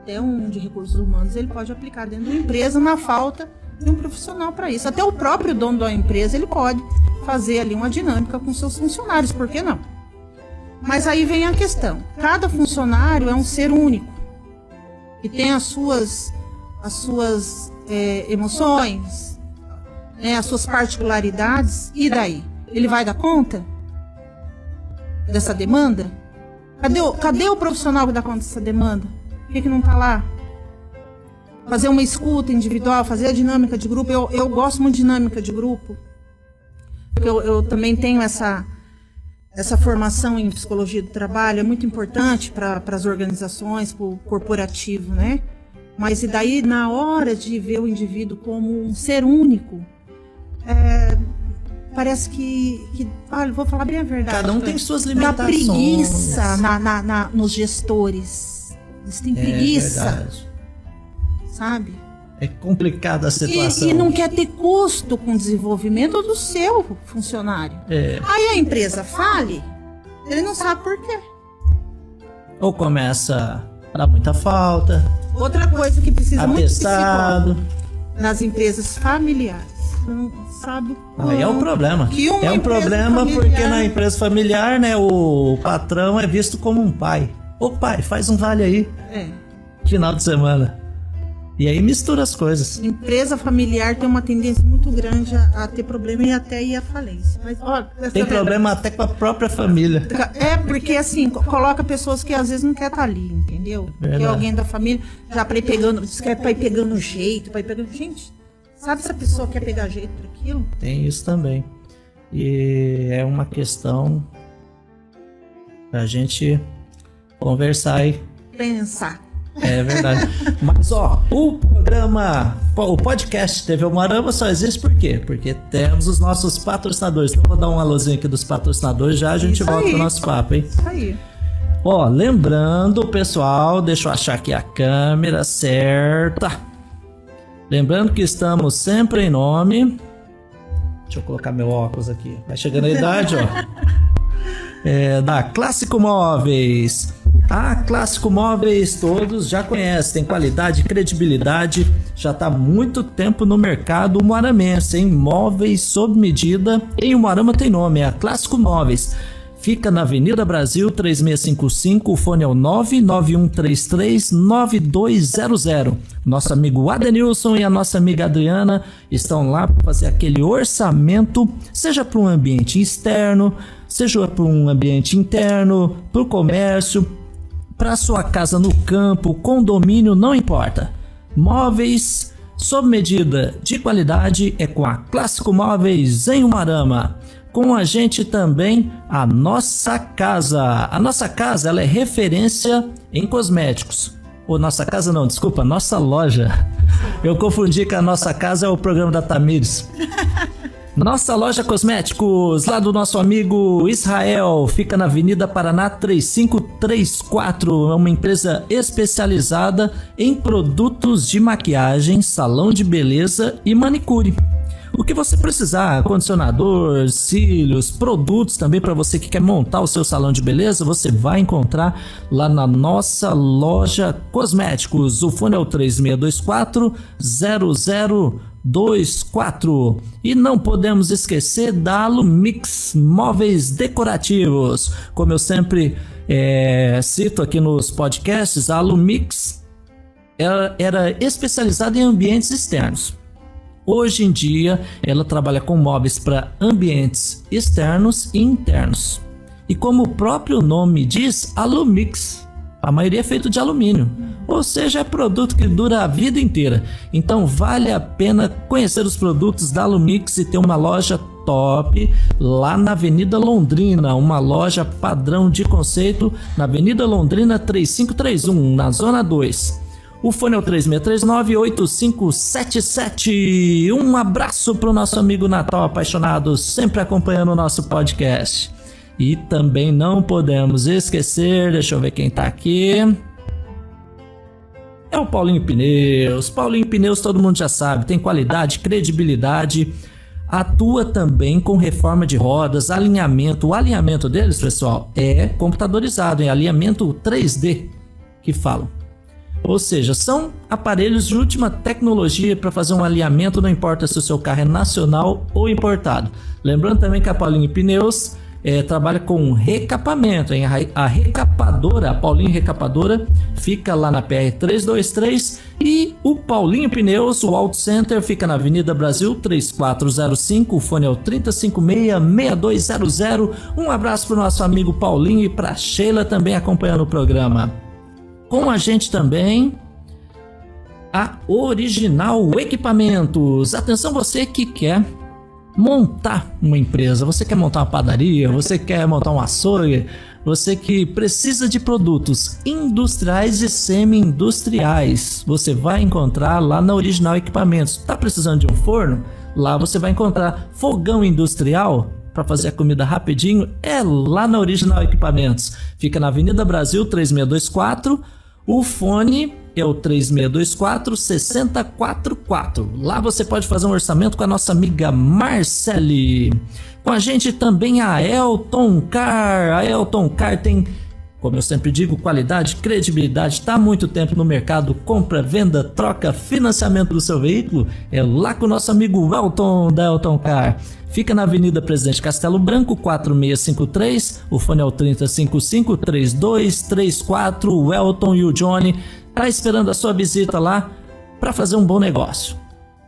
até um de recursos humanos, ele pode aplicar dentro da empresa na falta de um profissional para isso. Até o próprio dono da empresa, ele pode fazer ali uma dinâmica com seus funcionários, por que não? Mas aí vem a questão, cada funcionário é um ser único, que tem as suas emoções, né, as suas particularidades, e daí? Ele vai dar conta dessa demanda? Cadê o profissional que dá conta dessa demanda? Por que não está lá? Fazer uma escuta individual, fazer a dinâmica de grupo. Eu gosto muito de dinâmica de grupo, porque eu também tenho essa formação em psicologia do trabalho, é muito importante para as organizações, para o corporativo, né? Mas e daí, na hora de ver o indivíduo como um ser único, parece que olha, vou falar bem a verdade. Cada um tem suas limitações. Dá preguiça nos gestores. Eles têm preguiça. Verdade. Sabe? É complicada a situação. E não quer ter custo com o desenvolvimento do seu funcionário. Aí a empresa fale, ele não sabe por quê. Ou começa a dar muita falta. Outra coisa que precisa muito de atestado. Nas empresas familiares. Não sabe. Aí é um problema. É um problema familiar, porque na empresa familiar, né, o patrão é visto como um pai. Ô pai, faz um vale aí. Final de semana. E aí mistura as coisas. Empresa familiar tem uma tendência muito grande a ter problema e até ir à falência. Mas, tem problema até com a própria família. Porque assim, coloca pessoas que às vezes não quer estar ali, entendeu? Porque alguém da família já para ir pegando, diz que é para ir pegando jeito, para ir pegando... Gente, sabe se a pessoa quer pegar jeito para aquilo? Tem isso também. E é uma questão pra gente conversar e pensar. É verdade. Mas o podcast TV Umuarama só existe por quê? Porque temos os nossos patrocinadores. Então vou dar um alôzinho aqui dos patrocinadores, já a gente volta pro nosso papo, hein? Isso aí. Lembrando, pessoal, deixa eu achar aqui a câmera certa. Lembrando que estamos sempre em nome... Deixa eu colocar meu óculos aqui. Vai chegando a idade, da Clássico Móveis. A Clássico Móveis todos já conhecem, tem qualidade e credibilidade, já está há muito tempo no mercado umuaramense, em móveis sob medida. Em Umuarama tem nome, é a Clássico Móveis. Fica na Avenida Brasil 3655, o fone é o 991339200. Nosso amigo Adenilson e a nossa amiga Adriana estão lá para fazer aquele orçamento, seja para um ambiente externo, seja para um ambiente interno, para o comércio, para sua casa no campo, condomínio, não importa. Móveis sob medida de qualidade é com a Clássico Móveis em Umuarama. Com a gente também a Nossa Casa. A Nossa Casa, ela é referência em cosméticos. Nossa loja. Eu confundi que a Nossa Casa é o programa da Tamires. Nossa Loja Cosméticos, lá do nosso amigo Israel, fica na Avenida Paraná 3534, é uma empresa especializada em produtos de maquiagem, salão de beleza e manicure. O que você precisar, condicionador, cílios, produtos também para você que quer montar o seu salão de beleza, você vai encontrar lá na Nossa Loja Cosméticos. O fone é o 3624-0024. E não podemos esquecer da Alumix Móveis Decorativos. Como eu sempre cito aqui nos podcasts, a Alumix era especializada em ambientes externos. Hoje em dia, ela trabalha com móveis para ambientes externos e internos. E como o próprio nome diz, Alumix, a maioria é feito de alumínio. Ou seja, é produto que dura a vida inteira. Então vale a pena conhecer os produtos da Alumix e ter uma loja top lá na Avenida Londrina. Uma loja padrão de conceito na Avenida Londrina 3531, na Zona 2. O fone é o 3639-8577. Um abraço para o nosso amigo Natal Apaixonado, sempre acompanhando o nosso podcast. E também não podemos esquecer, deixa eu ver quem tá aqui. É o Paulinho Pneus. Paulinho Pneus todo mundo já sabe, tem qualidade, credibilidade. Atua também com reforma de rodas, alinhamento. O alinhamento deles, pessoal, é computadorizado, é alinhamento 3D que falam. Ou seja, são aparelhos de última tecnologia para fazer um alinhamento, não importa se o seu carro é nacional ou importado. Lembrando também que a Paulinho Pneus trabalha com recapamento, hein? A recapadora, a Paulinho Recapadora, fica lá na PR 323 e o Paulinho Pneus, o Auto Center, fica na Avenida Brasil 3405, o fone é o 3056-6200. Um abraço para o nosso amigo Paulinho e para Sheila também acompanhando o programa. Com a gente também a Original Equipamentos. Atenção você que quer montar uma empresa, você quer montar uma padaria, você quer montar um açougue, você que precisa de produtos industriais e semi-industriais, você vai encontrar lá na Original Equipamentos. Tá precisando de um forno? Lá você vai encontrar fogão industrial para fazer a comida rapidinho, é lá na Original Equipamentos. Fica na Avenida Brasil 3624, o fone é o 3624-6044. Lá você pode fazer um orçamento com a nossa amiga Marcele. Com a gente também a Elton Car. A Elton Car tem, como eu sempre digo, qualidade, credibilidade, está há muito tempo no mercado, compra, venda, troca, financiamento do seu veículo. É lá com o nosso amigo Elton da Elton Car. Fica na Avenida Presidente Castelo Branco, 4653. O fone é o 3055-3234. O Elton e o Johnny tá esperando a sua visita lá para fazer um bom negócio.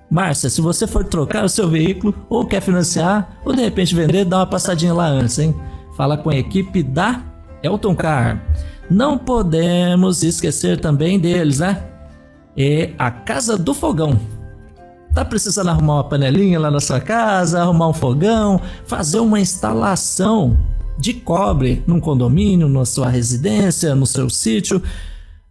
Márcia, se você for trocar o seu veículo ou quer financiar ou de repente vender, dá uma passadinha lá antes, hein? Fala com a equipe da Elton Car. Não podemos esquecer também deles, né? É a Casa do Fogão. Tá precisando arrumar uma panelinha lá na sua casa, arrumar um fogão, fazer uma instalação de cobre num condomínio, na sua residência, no seu sítio?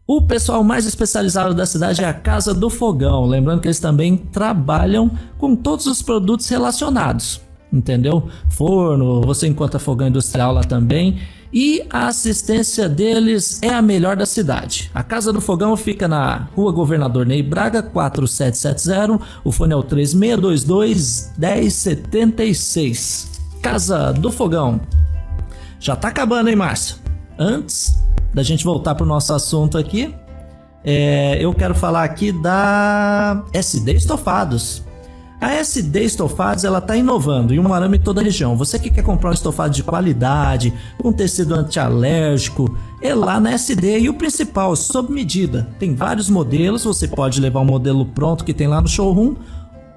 O pessoal mais especializado da cidade é a Casa do Fogão. Lembrando que eles também trabalham com todos os produtos relacionados, entendeu? Forno, você encontra fogão industrial lá também. E a assistência deles é a melhor da cidade. A Casa do Fogão fica na Rua Governador Ney Braga, 4770. O fone é o 3622-1076. Casa do Fogão. Já tá acabando, hein, Márcia? Antes da gente voltar pro nosso assunto aqui, eu quero falar aqui da SD Estofados. A SD Estofados, ela tá inovando em um arame em toda a região. Você que quer comprar um estofado de qualidade, com tecido antialérgico, é lá na SD. E o principal, sob medida. Tem vários modelos, você pode levar um modelo pronto que tem lá no showroom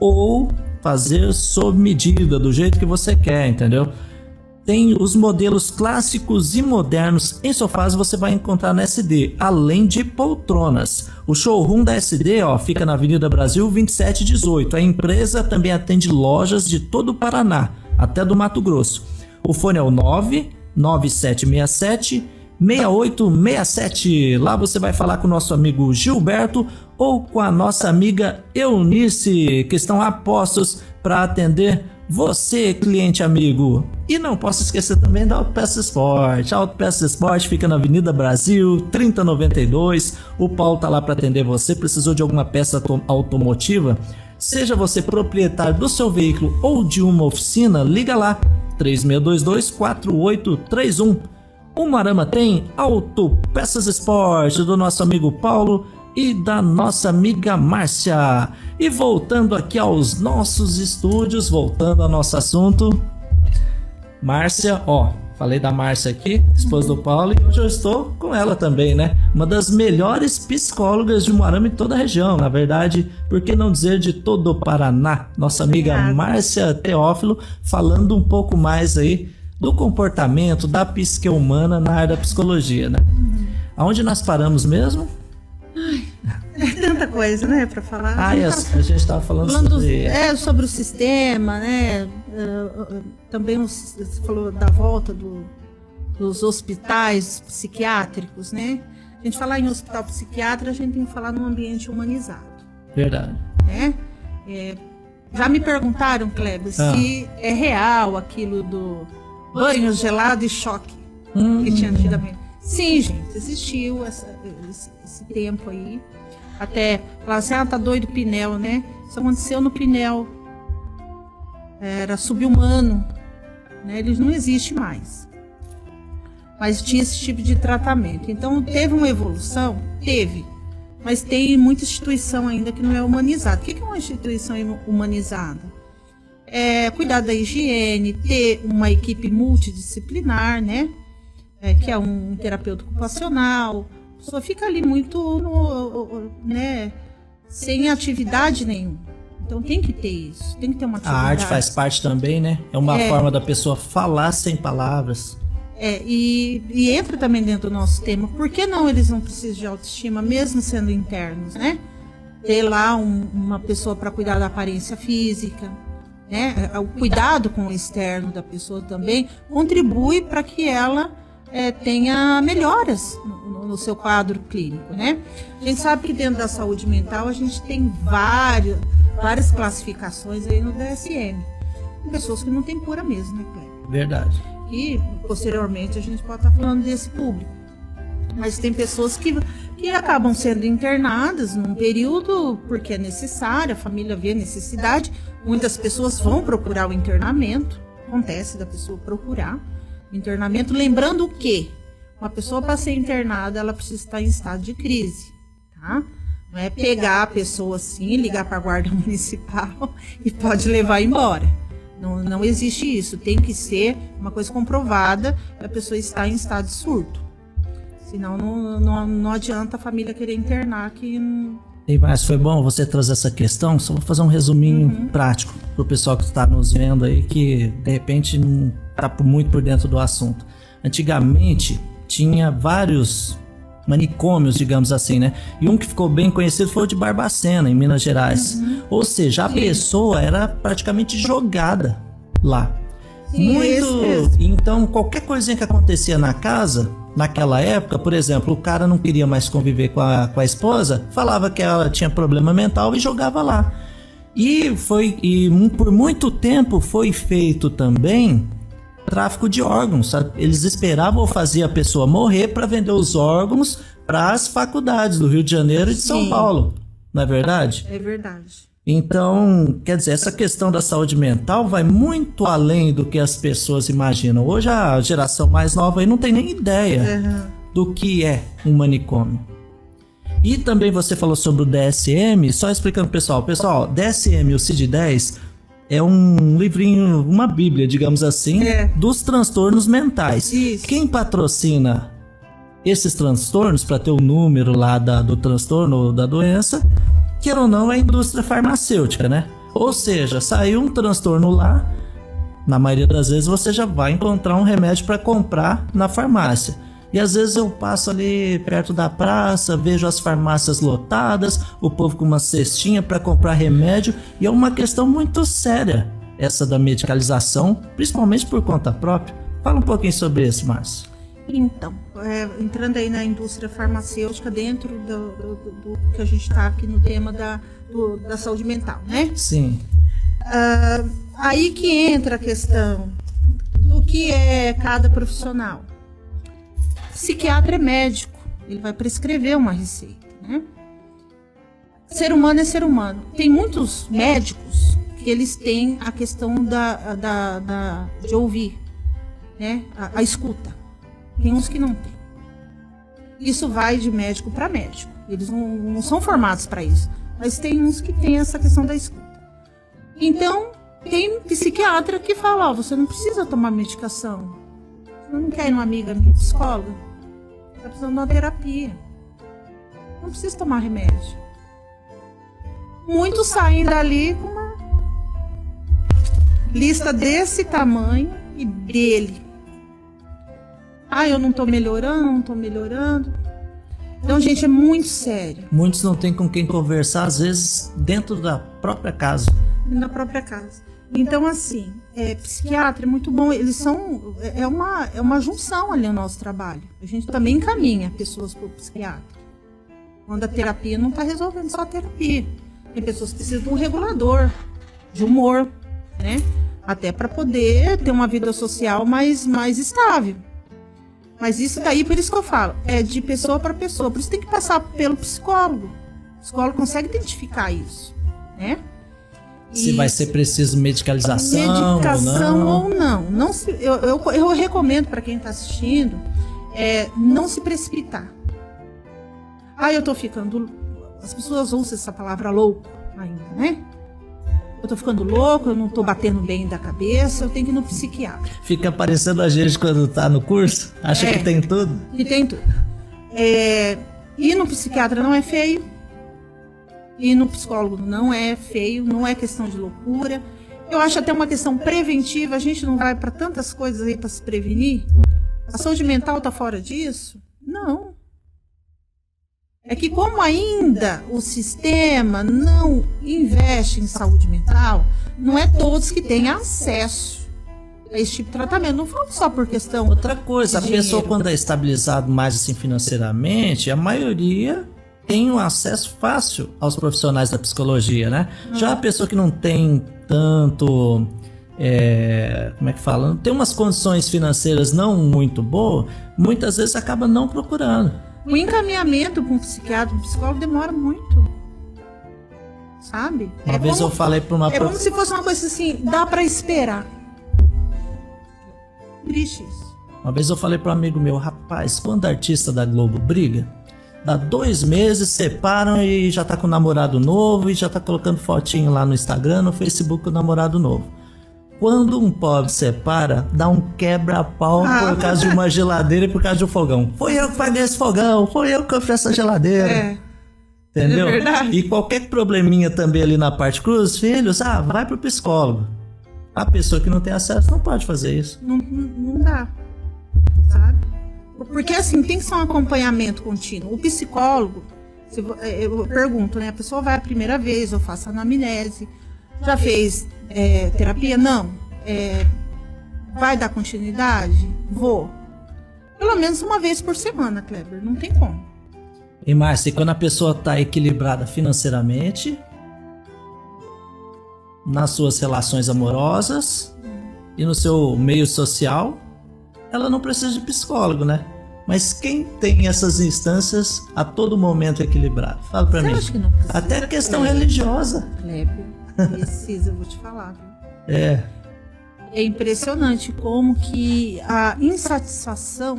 ou fazer sob medida, do jeito que você quer, entendeu? Tem os modelos clássicos e modernos em sofás, você vai encontrar na SD, além de poltronas. O showroom da SD fica na Avenida Brasil 2718. A empresa também atende lojas de todo o Paraná, até do Mato Grosso. O fone é o 99767-6867. Lá você vai falar com o nosso amigo Gilberto ou com a nossa amiga Eunice, que estão a postos para atender você, cliente amigo. E não posso esquecer também da Autopeças Sport. A Autopeças Sport fica na Avenida Brasil 3092. O Paulo tá lá para atender você. Precisou de alguma peça automotiva? Seja você proprietário do seu veículo ou de uma oficina, liga lá 3622-4831. O Marama tem Autopeças Sport do nosso amigo Paulo e da nossa amiga Márcia. E voltando aqui aos nossos estúdios, voltando ao nosso assunto, Márcia, falei da Márcia aqui, esposa do Paulo, e hoje eu estou com ela também, né? Uma das melhores psicólogas de Moarama e toda a região, na verdade, por que não dizer de todo o Paraná? Nossa amiga Márcia Teófilo, falando um pouco mais aí do comportamento, da psique humana na área da psicologia, né? Aonde nós paramos mesmo? É tanta coisa, né, para falar. A gente estava falando sobre o sistema, né? Também você falou da volta dos hospitais psiquiátricos, né? A gente falar em hospital psiquiátrico, a gente tem que falar num ambiente humanizado. Verdade. Né? Já me perguntaram, Kleber, se é real aquilo do banho gelado e choque que tinha antigamente. Sim, gente, existiu esse tempo aí. Até falar assim, tá doido o Pinel, né? Isso aconteceu no Pinel. Era subhumano, né? Ele não existe mais. Mas tinha esse tipo de tratamento. Então teve uma evolução? Teve. Mas tem muita instituição ainda que não é humanizada. O que é uma instituição humanizada? É cuidar da higiene, ter uma equipe multidisciplinar, né? Que é um terapeuta ocupacional. A pessoa fica ali muito, né, sem atividade nenhuma. Então tem que ter isso, tem que ter uma atividade. A arte faz parte também, né? É uma forma da pessoa falar sem palavras. E entra também dentro do nosso tema. Por que não eles não precisam de autoestima, mesmo sendo internos, né? Ter lá uma pessoa para cuidar da aparência física, né? O cuidado com o externo da pessoa também contribui para que ela tenha melhoras no seu quadro clínico, né? A gente sabe que dentro da saúde mental a gente tem várias classificações aí no DSM. Tem pessoas que não têm cura mesmo, né, Cléber? Verdade. E posteriormente a gente pode estar falando desse público. Mas tem pessoas que acabam sendo internadas num período porque é necessário, a família vê a necessidade. Muitas pessoas vão procurar o internamento, acontece da pessoa procurar o internamento, lembrando que uma pessoa para ser internada, ela precisa estar em estado de crise, tá? Não é pegar a pessoa assim, ligar para a guarda municipal e pode levar embora. Não existe isso. Tem que ser uma coisa comprovada que a pessoa está em estado de surto. Senão não adianta a família querer internar que não... Mas foi bom você trazer essa questão. Só vou fazer um resuminho prático para o pessoal que está nos vendo aí, que de repente não está muito por dentro do assunto. Antigamente tinha vários manicômios, digamos assim, né? E um que ficou bem conhecido foi o de Barbacena, em Minas Gerais. Ou seja, a pessoa era praticamente jogada lá. Então, qualquer coisinha que acontecia na casa, naquela época, por exemplo, o cara não queria mais conviver com a esposa, falava que ela tinha problema mental e jogava lá. E por muito tempo foi feito também tráfico de órgãos, sabe? Eles esperavam ou faziam a pessoa morrer para vender os órgãos para as faculdades do Rio de Janeiro e de São Paulo, não é verdade? É verdade. Então, quer dizer, essa questão da saúde mental vai muito além do que as pessoas imaginam. Hoje a geração mais nova aí não tem nem ideia do que é um manicômio. E também você falou sobre o DSM, só explicando pro pessoal, DSM, o CID-10, é um livrinho, uma bíblia, digamos assim, dos transtornos mentais. Isso. Quem patrocina esses transtornos, para ter o número lá do transtorno da doença, quer ou não, é a indústria farmacêutica, né? Ou seja, saiu um transtorno lá, na maioria das vezes você já vai encontrar um remédio para comprar na farmácia. E às vezes eu passo ali perto da praça, vejo as farmácias lotadas, o povo com uma cestinha para comprar remédio, e é uma questão muito séria essa da medicalização, principalmente por conta própria. Fala um pouquinho sobre isso, Márcio. Então, entrando aí na indústria farmacêutica, dentro do que a gente está aqui no tema da saúde mental, né? Sim. Aí que entra a questão do que é cada profissional. Psiquiatra é médico, ele vai prescrever uma receita, né? Ser humano é ser humano. Tem muitos médicos que eles têm a questão de ouvir, né? A escuta. Tem uns que não tem. Isso vai de médico para médico. Eles não são formados para isso. Mas tem uns que têm essa questão da escuta. Então, tem psiquiatra que fala, você não precisa tomar medicação. Você não quer ir numa amiga psicóloga? Está precisando de uma terapia. Não precisa tomar remédio. Muitos saem dali com uma lista desse tamanho e dele. Eu não tô melhorando. Então, gente, é muito sério. Muitos não têm com quem conversar, às vezes, dentro da própria casa. Então, assim, psiquiatra é muito bom. Eles são... É uma junção ali no nosso trabalho. A gente também encaminha pessoas para o psiquiatra. Quando a terapia não está resolvendo só a terapia. Tem pessoas que precisam de um regulador, de humor, né? Até para poder ter uma vida social mais estável. Mas isso daí, por isso que eu falo, é de pessoa para pessoa. Por isso tem que passar pelo psicólogo. O psicólogo consegue identificar isso, né? Se vai ser preciso medicalização ou não. Eu recomendo para quem está assistindo, não se precipitar. Eu tô ficando As pessoas usam essa palavra louco ainda, né? Eu tô ficando louco, eu não tô batendo bem da cabeça, eu tenho que ir no psiquiatra. Fica parecendo a gente quando tá no curso, acha que tem tudo. Que tem tudo. Ir no psiquiatra não é feio, ir no psicólogo não é feio, não é questão de loucura. Eu acho até uma questão preventiva, a gente não vai para tantas coisas aí para se prevenir. A saúde mental tá fora disso? Não. É que como ainda o sistema não investe em saúde mental, não é todos que têm acesso a esse tipo de tratamento. Não falo só por questão Outra coisa, a de pessoa dinheiro. quando é estabilizado mais assim financeiramente, a maioria tem um acesso fácil aos profissionais da psicologia, né? Já a pessoa que não tem tanto, como é que fala? Não tem umas condições financeiras não muito boas, muitas vezes acaba não procurando. O encaminhamento para um psiquiatra, um psicólogo demora muito. Sabe? Uma vez eu falei para uma... É como se fosse uma coisa assim, dá para esperar. Triste isso. Uma vez eu falei para um amigo meu, rapaz, quando artista da Globo briga, dá 2 meses, separam e já tá com um namorado novo e já tá colocando fotinho lá no Instagram, no Facebook com o namorado novo. Quando um pobre separa, dá um quebra-pau por causa de uma geladeira e por causa de um fogão. Foi eu que paguei esse fogão, foi eu que comprei essa geladeira. Entendeu? É verdade. E qualquer probleminha também ali na parte cruz, filhos, vai pro psicólogo. A pessoa que não tem acesso não pode fazer isso. Não dá. Sabe? Porque assim, tem que ser um acompanhamento contínuo. O psicólogo, eu pergunto, né? A pessoa vai a primeira vez, eu faço anamnese. Já fez terapia? Não. Vai dar continuidade? Vou. Pelo menos uma vez por semana, Kleber. Não tem como. E Márcia, quando a pessoa está equilibrada financeiramente, nas suas relações amorosas e no seu meio social, ela não precisa de psicólogo, né? Mas quem tem essas instâncias a todo momento equilibrado? Fala pra mim. Acha que não precisa? Até a questão religiosa. Kleber, precisa, eu vou te falar, viu? É impressionante como que a insatisfação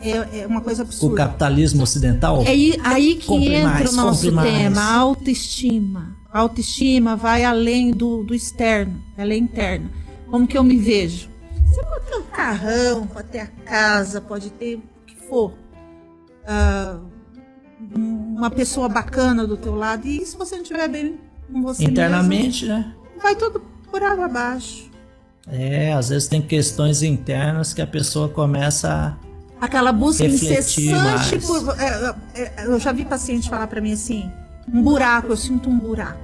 é uma coisa absurda. o capitalismo ocidental. É aí que Compre entra mais, o nosso compre tema, mais. a autoestima. A autoestima vai além do externo, ela é interna. Como que eu me vejo? Você pode ter um carrão, pode ter a casa, pode ter o que for. Uma pessoa bacana do teu lado. E se você não estiver bem com você Internamente, mesmo, né? vai tudo por água abaixo. Às vezes tem questões internas que a pessoa começa Aquela busca refletir incessante mais. por... eu já vi paciente falar pra mim assim, um buraco, eu sinto um buraco.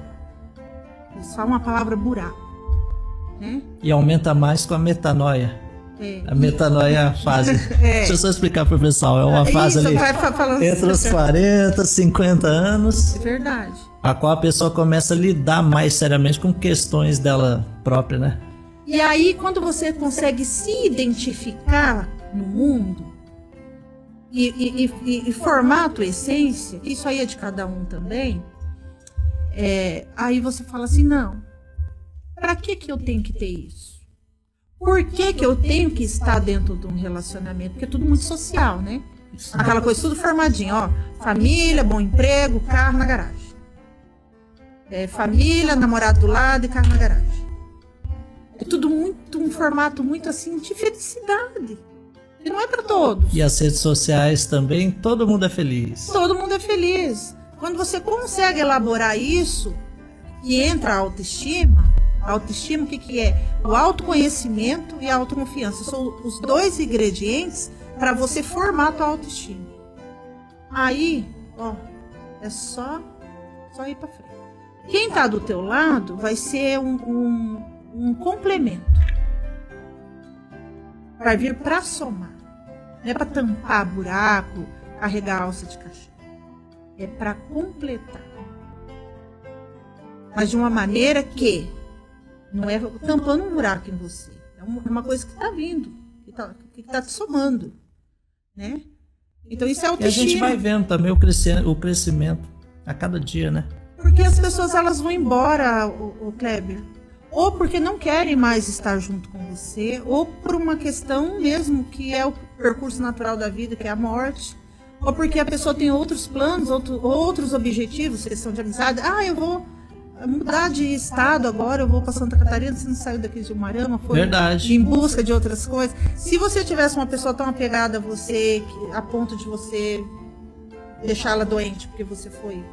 Eles falam a palavra buraco, né? E aumenta mais com a metanoia. A metanoia é a fase. Deixa eu só explicar pro pessoal. É uma fase Isso, ali vai falando entre os 40, 50 anos, É verdade. a qual a pessoa começa a lidar mais seriamente com questões dela própria, né? E aí, quando você consegue se identificar no mundo e formar a tua essência, que isso aí é de cada um também, aí você fala assim, não, pra que eu tenho que ter isso? Por que eu tenho que estar dentro de um relacionamento? Porque é tudo muito social, né? Aquela coisa tudo formadinho, ó, família, bom emprego, carro na garagem. Família, namorado do lado e carro na garagem. É tudo muito, um formato muito assim de felicidade. E não é para todos. E as redes sociais também, todo mundo é feliz. Todo mundo é feliz. Quando você consegue elaborar isso, e entra a autoestima, o que é? O autoconhecimento e a autoconfiança. São os 2 ingredientes para você formar a tua autoestima. Aí, ó, é só ir para frente. Quem tá do teu lado vai ser um complemento. Vai vir para somar. Não é para tampar buraco, carregar alça de caixão. É para completar. Mas de uma maneira que não é tampando um buraco em você. É uma coisa que está vindo, que está te somando, né? Então isso é E a autoestima. gente vai vendo também o crescimento a cada dia, né? Porque as pessoas elas vão embora, o Kleber, ou porque não querem mais estar junto com você, ou por uma questão mesmo que é o percurso natural da vida, que é a morte, ou porque a pessoa tem outros planos, outros objetivos, questão de amizade. Eu vou mudar de estado agora, eu vou para Santa Catarina, você não saiu daqui de Umarama, foi Verdade. em busca de outras coisas. Se você tivesse uma pessoa tão apegada a você, a ponto de você deixá-la doente porque você foi...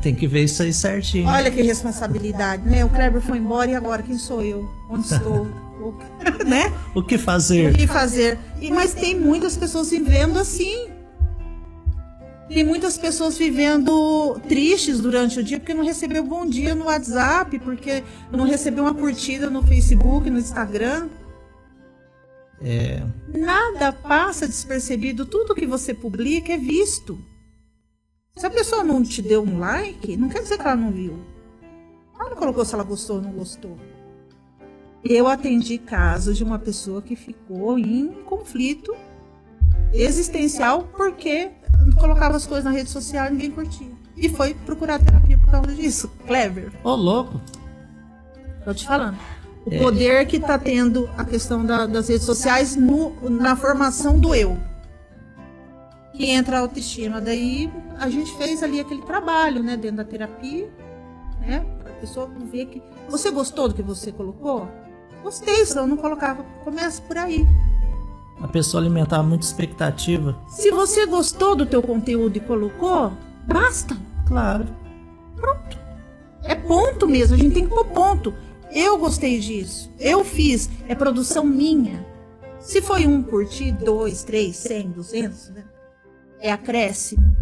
Tem que ver isso aí certinho. Olha que responsabilidade, né? O Kleber foi embora e agora quem sou eu? Onde estou? Né? O que fazer? O que fazer? Mas tem muitas pessoas vivendo assim. Tem muitas pessoas vivendo tristes durante o dia porque não recebeu bom dia no WhatsApp, porque não recebeu uma curtida no Facebook, no Instagram. Nada passa despercebido. Tudo que você publica é visto. Se a pessoa não te deu um like, não quer dizer que ela não viu. Ela não colocou se ela gostou ou não gostou. Eu atendi casos de uma pessoa que ficou em conflito existencial porque colocava as coisas na rede social e ninguém curtia. E foi procurar terapia por causa disso. Kleber. Ô, louco. Tô te falando. O poder que tá tendo a questão das redes sociais na formação do eu. Que entra a autoestima. Daí a gente fez ali aquele trabalho, né, dentro da terapia, né, para a pessoa ver que você gostou do que você colocou? Gostei, senão eu não colocava. Começa por aí. A pessoa alimentava muita expectativa. Se você gostou do teu conteúdo e colocou, basta. Claro. Pronto. É ponto mesmo, a gente tem que pôr ponto. Eu gostei disso, eu fiz, é produção minha. Se foi um curtir, 2, 3, 100, 200, né? É acréscimo.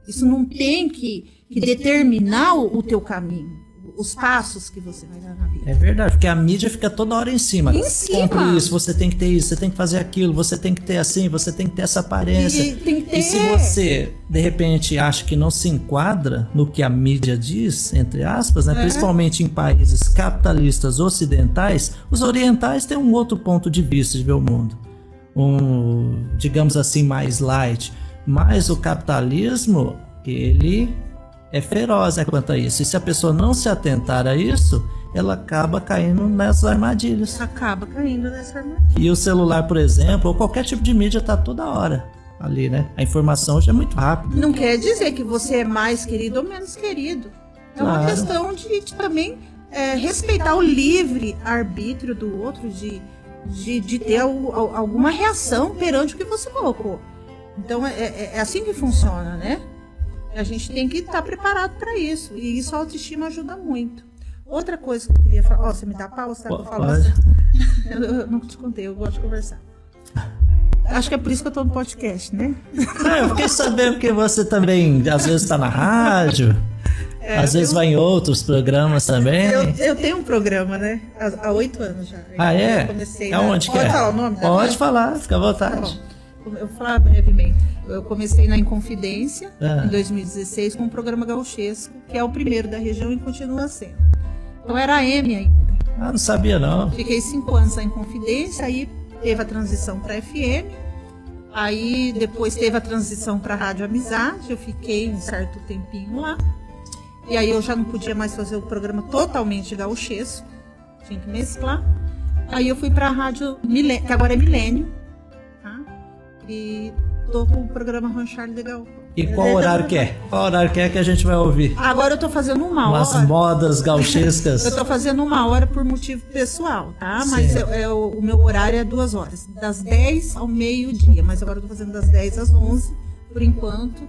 Isso não tem que determinar o teu caminho, os passos que você vai dar na vida. É verdade, porque a mídia fica toda hora em cima. Compre isso, você tem que ter isso, você tem que fazer aquilo, você tem que ter assim, você tem que ter essa aparência. E se você, de repente, acha que não se enquadra no que a mídia diz, entre aspas, né? Principalmente em países capitalistas ocidentais, os orientais têm um outro ponto de vista de ver o mundo. Digamos assim, mais light. Mas o capitalismo, ele é feroz, né, quanto a isso. E se a pessoa não se atentar a isso, ela acaba caindo nessas armadilhas. E o celular, por exemplo, ou qualquer tipo de mídia, tá toda hora ali, né? A informação já é muito rápida. Não quer dizer que você é mais querido ou menos querido. É uma questão de também respeitar o livre arbítrio do outro, de ter alguma reação perante o que você colocou. Então é assim que funciona, né? A gente tem que estar preparado para isso. E isso a autoestima ajuda muito. Outra coisa que eu queria falar... você me dá pausa? Tá? Eu não te contei, eu gosto de conversar. Acho que é por isso que eu tô no podcast, né? Eu fiquei sabendo que você também, às vezes, está na rádio. Às vezes vai em outros programas também. Eu tenho um programa, né? Há 8 anos já. Eu comecei Aonde que é? Pode falar o nome? Pode falar, fica à vontade. Tá, eu vou falar brevemente. Eu comecei na Inconfidência, em 2016, com o programa Gauchesco, que é o primeiro da região e continua sendo. Então era AM ainda. Não sabia não. Fiquei 5 anos na Inconfidência, aí teve a transição para FM, aí depois teve a transição para a Rádio Amizade, eu fiquei um certo tempinho lá, e aí eu já não podia mais fazer o programa totalmente gauchesco, tinha que mesclar. Aí eu fui para a Rádio Milênio, que agora é Milênio, tá? E tô com o programa Ranchar Legal. E qual horário que é? Qual horário que é que a gente vai ouvir? Agora eu tô fazendo uma hora. Umas modas gauchescas. Eu tô fazendo uma hora por motivo pessoal, tá? Sim. Mas o meu horário é 2 horas. Das 10 ao meio-dia. Mas agora eu tô fazendo das 10 às 11, por enquanto.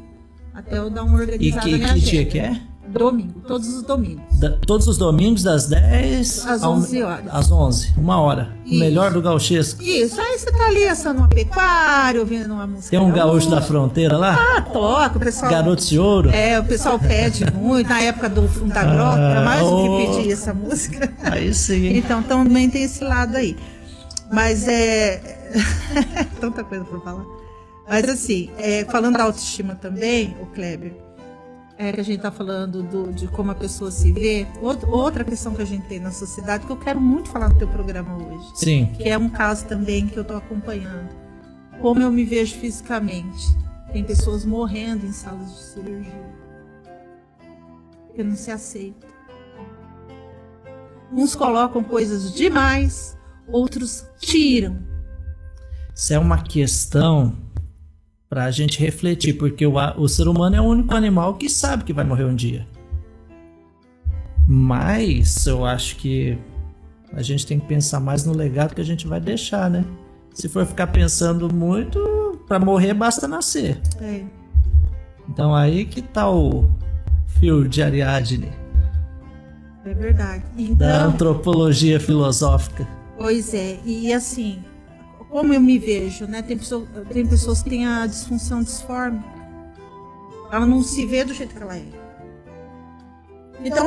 Até eu dar uma organizada na minha agenda. E que dia que é? Domingo, todos os domingos. Todos os domingos, das 10 às 11 horas. Às 11, 1 hora. Isso. O melhor do gauchesco. Isso, aí você tá ali assando uma pecuária, ouvindo uma música. Tem um gaúcho da fronteira lá? Toca, o pessoal. Garotos de Ouro? O pessoal pede muito. Na época do Fundo da Grota, era mais do que pedir essa música. Aí sim. Então também tem esse lado aí. Mas tanta coisa pra falar. Mas assim, falando da autoestima também, o Kleber, que a gente está falando de como a pessoa se vê. Outra questão que a gente tem na sociedade, que eu quero muito falar no teu programa hoje. Sim. Que é um caso também que eu estou acompanhando. Como eu me vejo fisicamente. Tem pessoas morrendo em salas de cirurgia. Porque não se aceita. Uns colocam coisas demais, outros tiram. Isso é uma questão pra gente refletir, porque o ser humano é o único animal que sabe que vai morrer um dia. Mas eu acho que a gente tem que pensar mais no legado que a gente vai deixar, né? Se for ficar pensando muito, pra morrer basta nascer. É. Então aí que tá o fio de Ariadne É verdade. da Então, antropologia filosófica. pois é, e assim, como eu me vejo, né? Tem pessoas que têm a disfunção disforme. Ela não se vê do jeito que ela é. Então,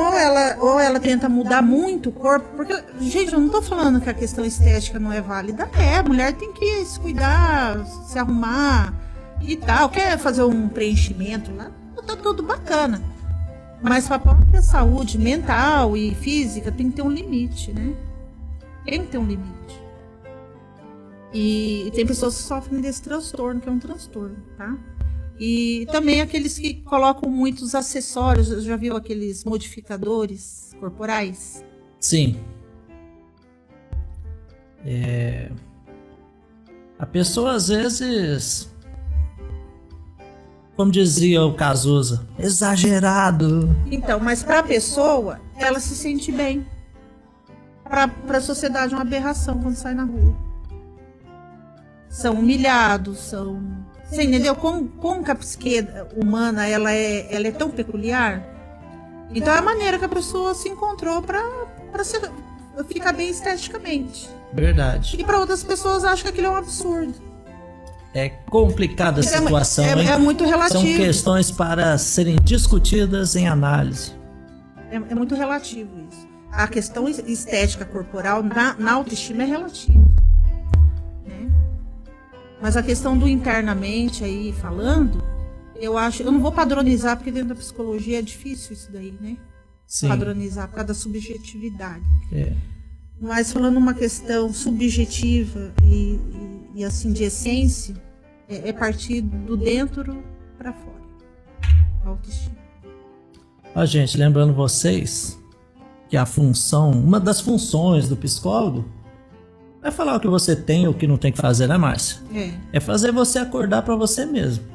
ou ela tenta mudar muito o corpo, porque, gente, eu não tô falando que a questão estética não é válida. A mulher tem que se cuidar, se arrumar e tal. Quer fazer um preenchimento lá, tá tudo bacana. Mas para a própria saúde mental e física tem que ter um limite, né? Tem que ter um limite. E tem pessoas que sofrem desse transtorno, que é um transtorno, tá? E também aqueles que colocam muitos acessórios, já viu aqueles modificadores corporais? Sim. A pessoa às vezes, como dizia o Cazuza, exagerado. Então, mas para a pessoa, ela se sente bem. Para a sociedade é uma aberração quando sai na rua. São humilhados, são... Você entendeu? Como que a psique humana ela é tão peculiar? Então é a maneira que a pessoa se encontrou para ficar bem esteticamente. Verdade. E para outras pessoas acham que aquilo é um absurdo. É complicada a situação, hein? É muito relativo. São questões para serem discutidas em análise. É muito relativo isso. A questão estética corporal na autoestima é relativa. Né? Mas a questão do internamente aí falando, eu não vou padronizar, porque dentro da psicologia é difícil isso daí, né? Sim. Padronizar por causa da subjetividade. É. Mas falando uma questão subjetiva e assim de essência, é partir do dentro para fora. A autoestima. Ó, gente, lembrando vocês que uma das funções do psicólogo é falar o que você tem e o que não tem que fazer, né, Márcia? É fazer você acordar para você mesmo.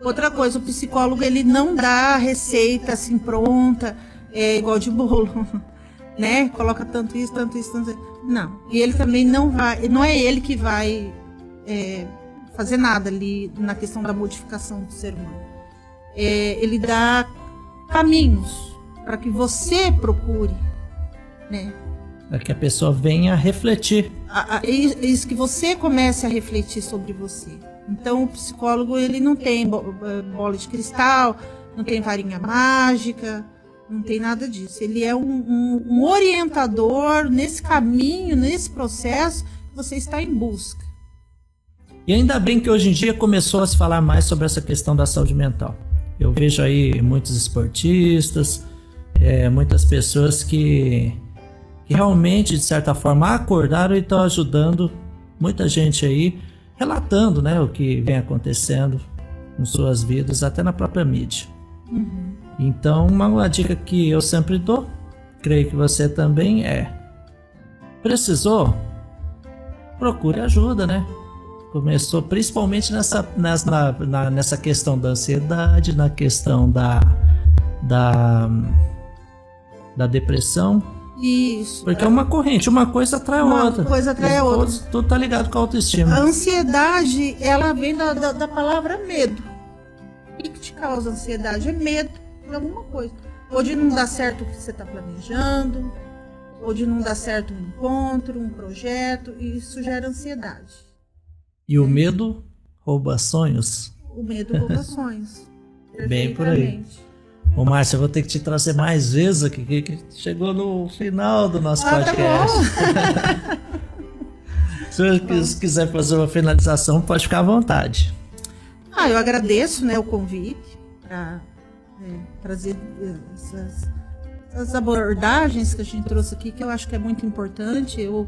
Outra coisa, o psicólogo ele não dá receita assim pronta, igual de bolo, né? Coloca tanto isso, tanto isso, tanto isso. Não. E ele também não é ele que vai fazer nada ali na questão da modificação do ser humano. Ele dá caminhos para que você procure, né? Para que a pessoa venha refletir. Isso, que você comece a refletir sobre você. Então, o psicólogo ele não tem bola de cristal, não tem varinha mágica, não tem nada disso. Ele é um orientador nesse caminho, nesse processo que você está em busca. E ainda bem que hoje em dia começou a se falar mais sobre essa questão da saúde mental. Eu vejo aí muitos esportistas, muitas pessoas que realmente, de certa forma, acordaram e estão ajudando muita gente aí, relatando, né, o que vem acontecendo em suas vidas, até na própria mídia. Uhum. Então, uma dica que eu sempre dou, creio que você também precisou, procure ajuda, né? Começou principalmente nessa questão da ansiedade, na questão da depressão. Isso. Porque é uma corrente, uma coisa atrai a outra. Uma coisa atrai a outra. Tudo tá ligado com a autoestima. A ansiedade, ela vem da palavra medo. O que te causa ansiedade? É medo de alguma coisa. Ou de não dar certo o que você está planejando, ou de não dar certo um encontro, um projeto, e isso gera ansiedade. E o medo rouba sonhos? O medo rouba sonhos. Bem por aí. Ô, Márcia, eu vou ter que te trazer mais vezes aqui, que chegou no final do nosso podcast. Tá Se você quiser fazer uma finalização, pode ficar à vontade. Eu agradeço, né, o convite para trazer essas abordagens que a gente trouxe aqui, que eu acho que é muito importante. Eu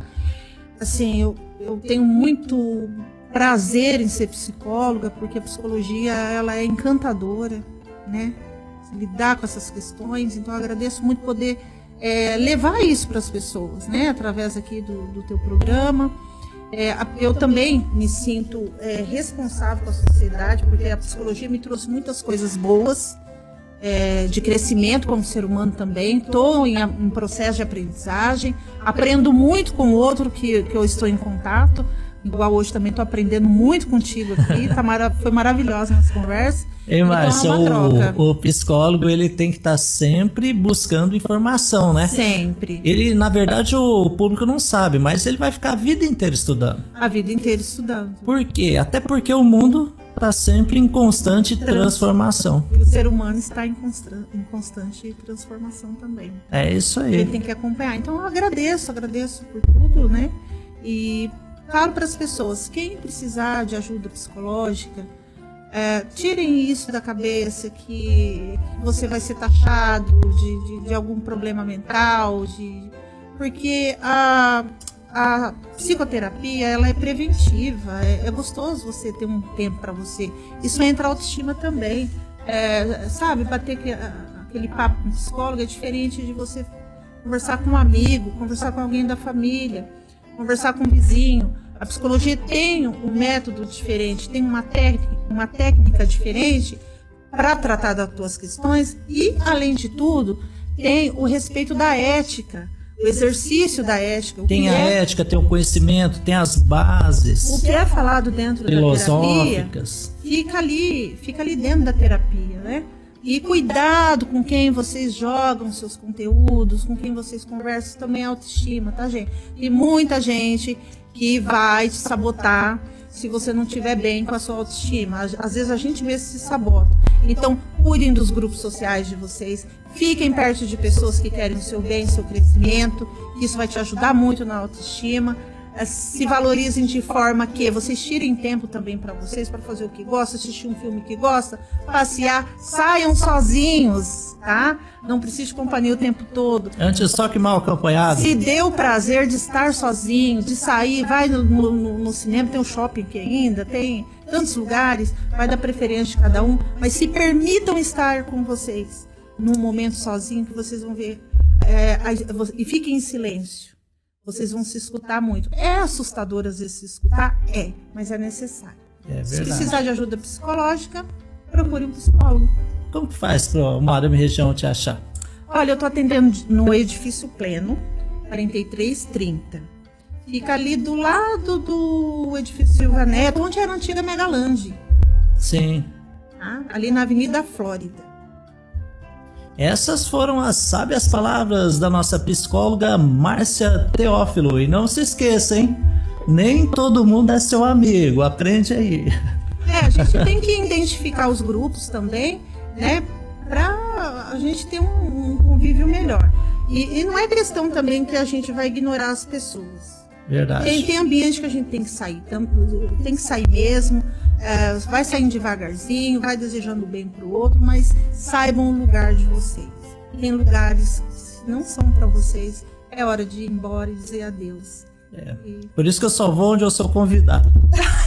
tenho muito prazer em ser psicóloga, porque a psicologia ela é encantadora, né? Lidar com essas questões, então eu agradeço muito poder levar isso para as pessoas, né, através aqui do teu programa, Eu também me sinto responsável com a sociedade, porque a psicologia me trouxe muitas coisas boas, de crescimento como ser humano também. Estou em um processo de aprendizagem, aprendo muito com o outro que eu estou em contato. Igual hoje também estou aprendendo muito contigo aqui, foi maravilhosa nossa conversa. Ei, Márcia, o psicólogo ele tem que estar sempre buscando informação, né? Sempre. Ele, na verdade, o público não sabe, mas ele vai ficar a vida inteira estudando. A vida inteira estudando. Por quê? Até porque o mundo está sempre em constante transformação. E o ser humano está em constante transformação também. É isso aí. Ele tem que acompanhar. Então eu agradeço por tudo, né? E falo para as pessoas, quem precisar de ajuda psicológica, tirem isso da cabeça que você vai ser taxado de algum problema mental, porque a psicoterapia ela é preventiva, é gostoso você ter um tempo para você. Isso entra a autoestima também, sabe, bater aquele papo com psicólogo é diferente de você conversar com um amigo, conversar com alguém da família, conversar com um vizinho. A psicologia tem um método diferente, tem uma técnica diferente para tratar das tuas questões e, além de tudo, tem o respeito da ética, o exercício da ética. Tem a ética, tem o conhecimento, tem as bases. O que é falado dentro da terapia fica ali dentro da terapia, né? E cuidado com quem vocês jogam seus conteúdos, com quem vocês conversam, também é autoestima, tá, gente? E muita gente que vai te sabotar se você não estiver bem com a sua autoestima. Às vezes a gente mesmo se sabota. Então, cuidem dos grupos sociais de vocês, fiquem perto de pessoas que querem o seu bem, o seu crescimento, isso vai te ajudar muito na autoestima. Se valorizem de forma que vocês tirem tempo também para vocês, para fazer o que gosta, assistir um filme que gosta, passear, saiam sozinhos, tá? Não precisa de companhia o tempo todo. Antes só que mal acompanhado. Se dê o prazer de estar sozinho, de sair, vai no cinema, tem um shopping aqui ainda, tem tantos lugares, vai dar preferência de cada um, mas se permitam estar com vocês num momento sozinho que vocês vão ver, e fiquem em silêncio. Vocês vão se escutar muito. É assustador às vezes se escutar? Mas é necessário. Se precisar de ajuda psicológica, procure um psicólogo. Como que faz para uma Arame Região te achar? Olha, eu estou atendendo no edifício Pleno, 4330. Fica ali do lado do edifício Silva Neto, onde era a antiga Megaland. Sim. Tá? Ali na Avenida Flórida. Essas foram as sábias palavras da nossa psicóloga Márcia Teófilo. E não se esqueça, hein? Nem todo mundo é seu amigo. Aprende aí. A gente tem que identificar os grupos também, né? Pra a gente ter um convívio melhor. E não é questão também que a gente vai ignorar as pessoas. Verdade. Tem ambiente que a gente tem que sair. Tem que sair mesmo. Vai saindo devagarzinho, vai desejando bem para o outro, mas saibam o lugar de vocês. Tem lugares que não são para vocês, é hora de ir embora e dizer adeus. Por isso que eu só vou onde eu sou convidado.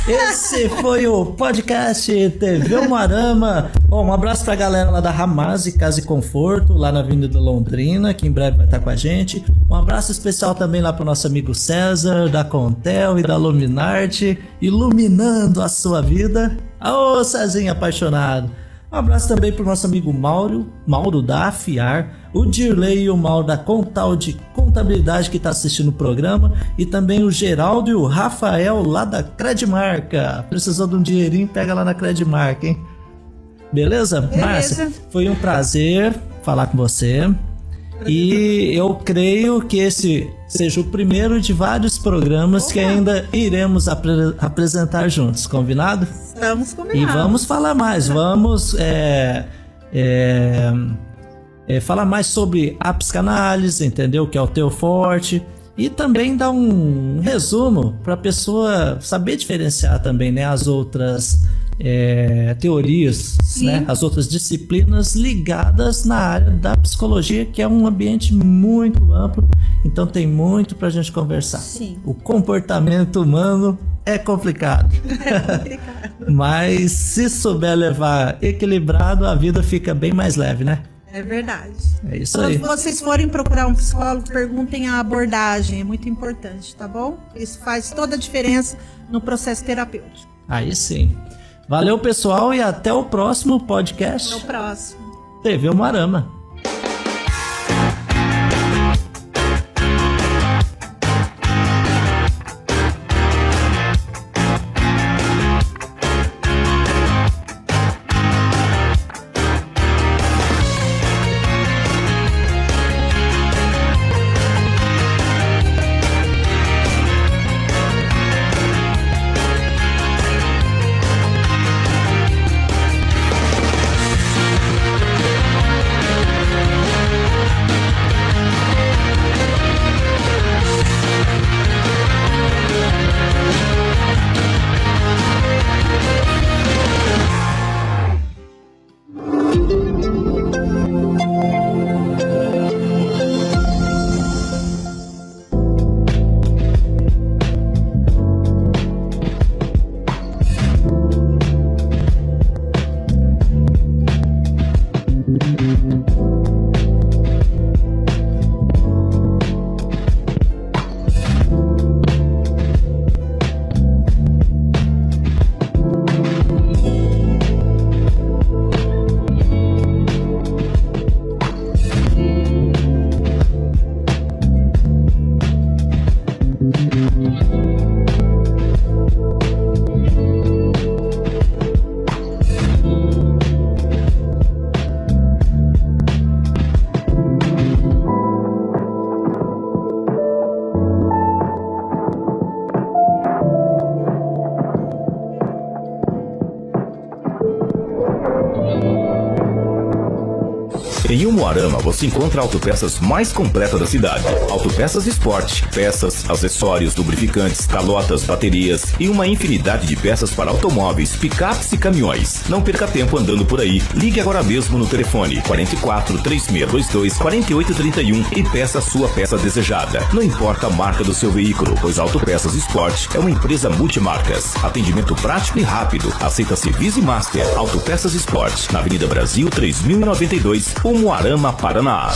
Esse foi o podcast TV Umuarama. Um abraço pra galera lá da Ramase Casa e Conforto, lá na Avenida Londrina, que em breve vai estar com a gente. Um abraço especial também lá pro nosso amigo César, da Contel e da Luminarte, iluminando a sua vida. Ô, Cezinho apaixonado. Um abraço também pro nosso amigo Mauro da Afiar, o Dirley e o Mauro da Contal de Contabilidade que está assistindo o programa, e também o Geraldo e o Rafael lá da Credmarca. Precisou de um dinheirinho, pega lá na Credmarca, hein? Beleza? Márcia, foi um prazer falar com você. E eu creio que esse seja o primeiro de vários programas que ainda iremos apresentar juntos, combinado? Estamos combinados. E vamos falar mais, vamos falar mais sobre a psicanálise, entendeu? Que é o teu forte. E também dar um resumo para a pessoa saber diferenciar também, né, as outras teorias, né, as outras disciplinas ligadas na área da psicologia, que é um ambiente muito amplo, então tem muito para a gente conversar. Sim. O comportamento humano é complicado. Mas se souber levar equilibrado, a vida fica bem mais leve, né? É verdade. É isso aí. Quando vocês forem procurar um psicólogo, perguntem a abordagem, é muito importante, tá bom? Isso faz toda a diferença no processo terapêutico. Aí sim. Valeu, pessoal, e até o próximo podcast. No próximo. TV Umuarama. Em Umuarama você encontra a autopeças mais completa da cidade. Autopeças Sport, peças, acessórios, lubrificantes, calotas, baterias e uma infinidade de peças para automóveis, picapes e caminhões. Não perca tempo andando por aí. Ligue agora mesmo no telefone 44 3622 4831 e peça a sua peça desejada. Não importa a marca do seu veículo, pois Autopeças Sport é uma empresa multimarcas. Atendimento prático e rápido. Aceita-se Visa e Master. Autopeças Sport, na Avenida Brasil 3092, Umuarama, Paraná.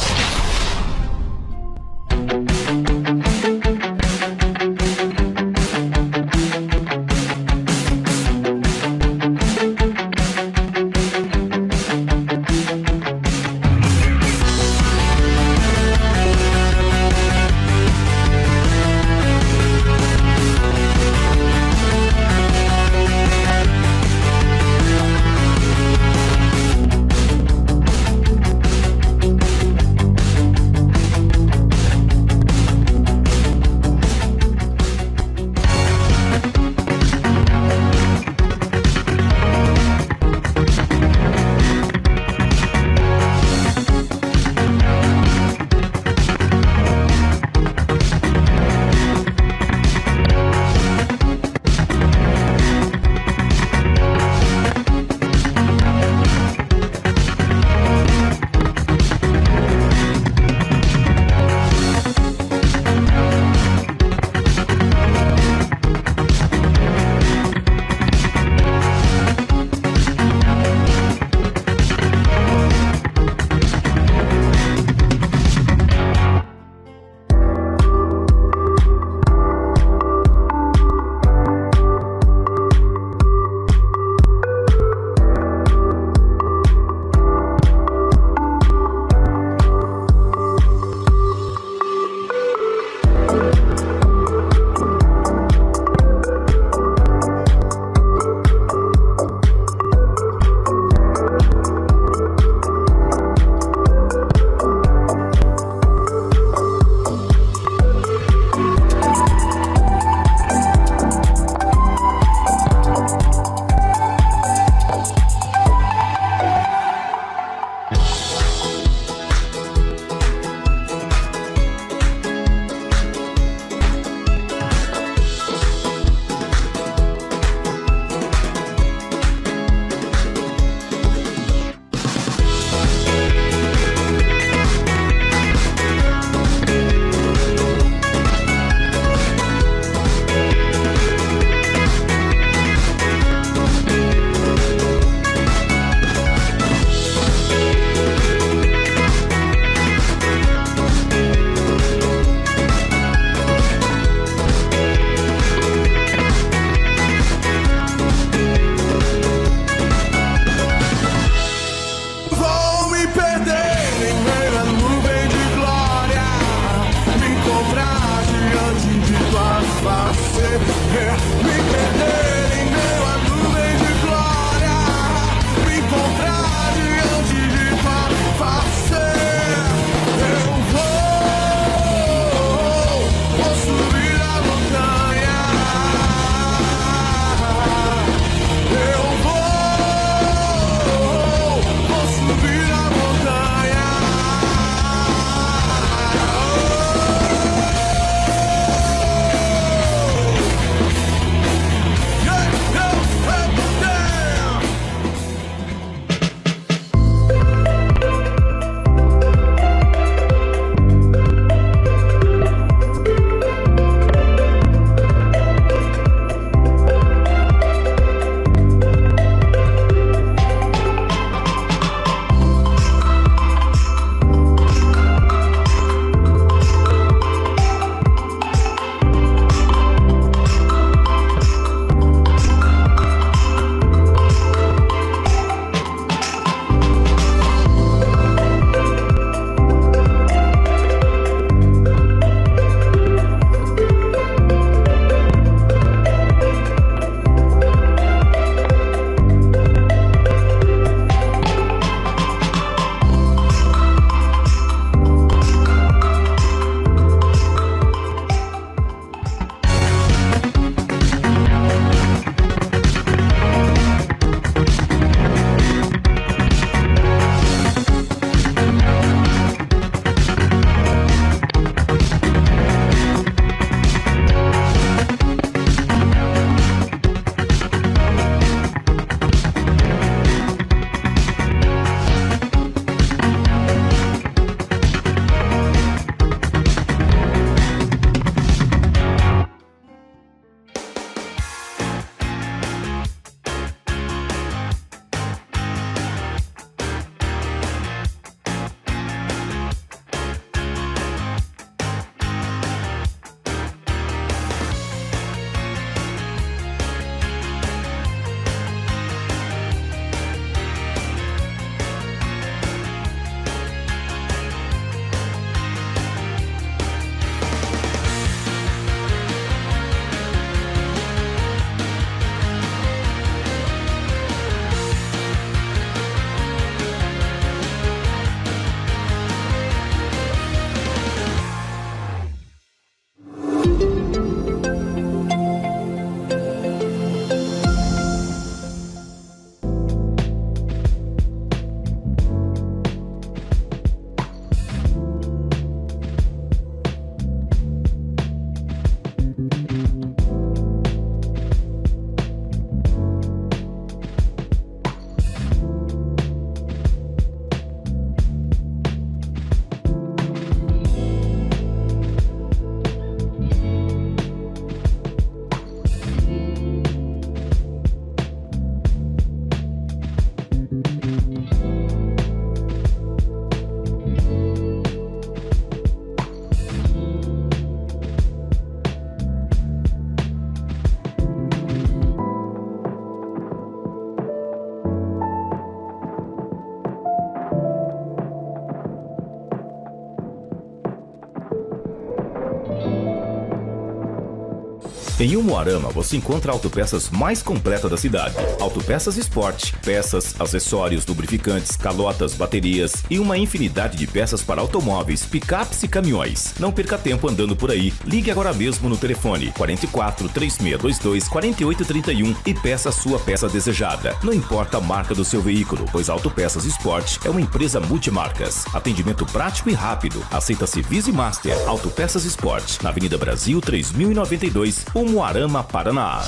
Em Umuarama você encontra a autopeças mais completa da cidade. Autopeças Sport, peças, acessórios, lubrificantes, calotas, baterias e uma infinidade de peças para automóveis, picapes e caminhões. Não perca tempo andando por aí. Ligue agora mesmo no telefone 44 3622 4831 e peça a sua peça desejada. Não importa a marca do seu veículo, pois a Autopeças Sport é uma empresa multimarcas. Atendimento prático e rápido. Aceita Civis e Master. Autopeças Sport, na Avenida Brasil 3092, Umuarama, Paraná.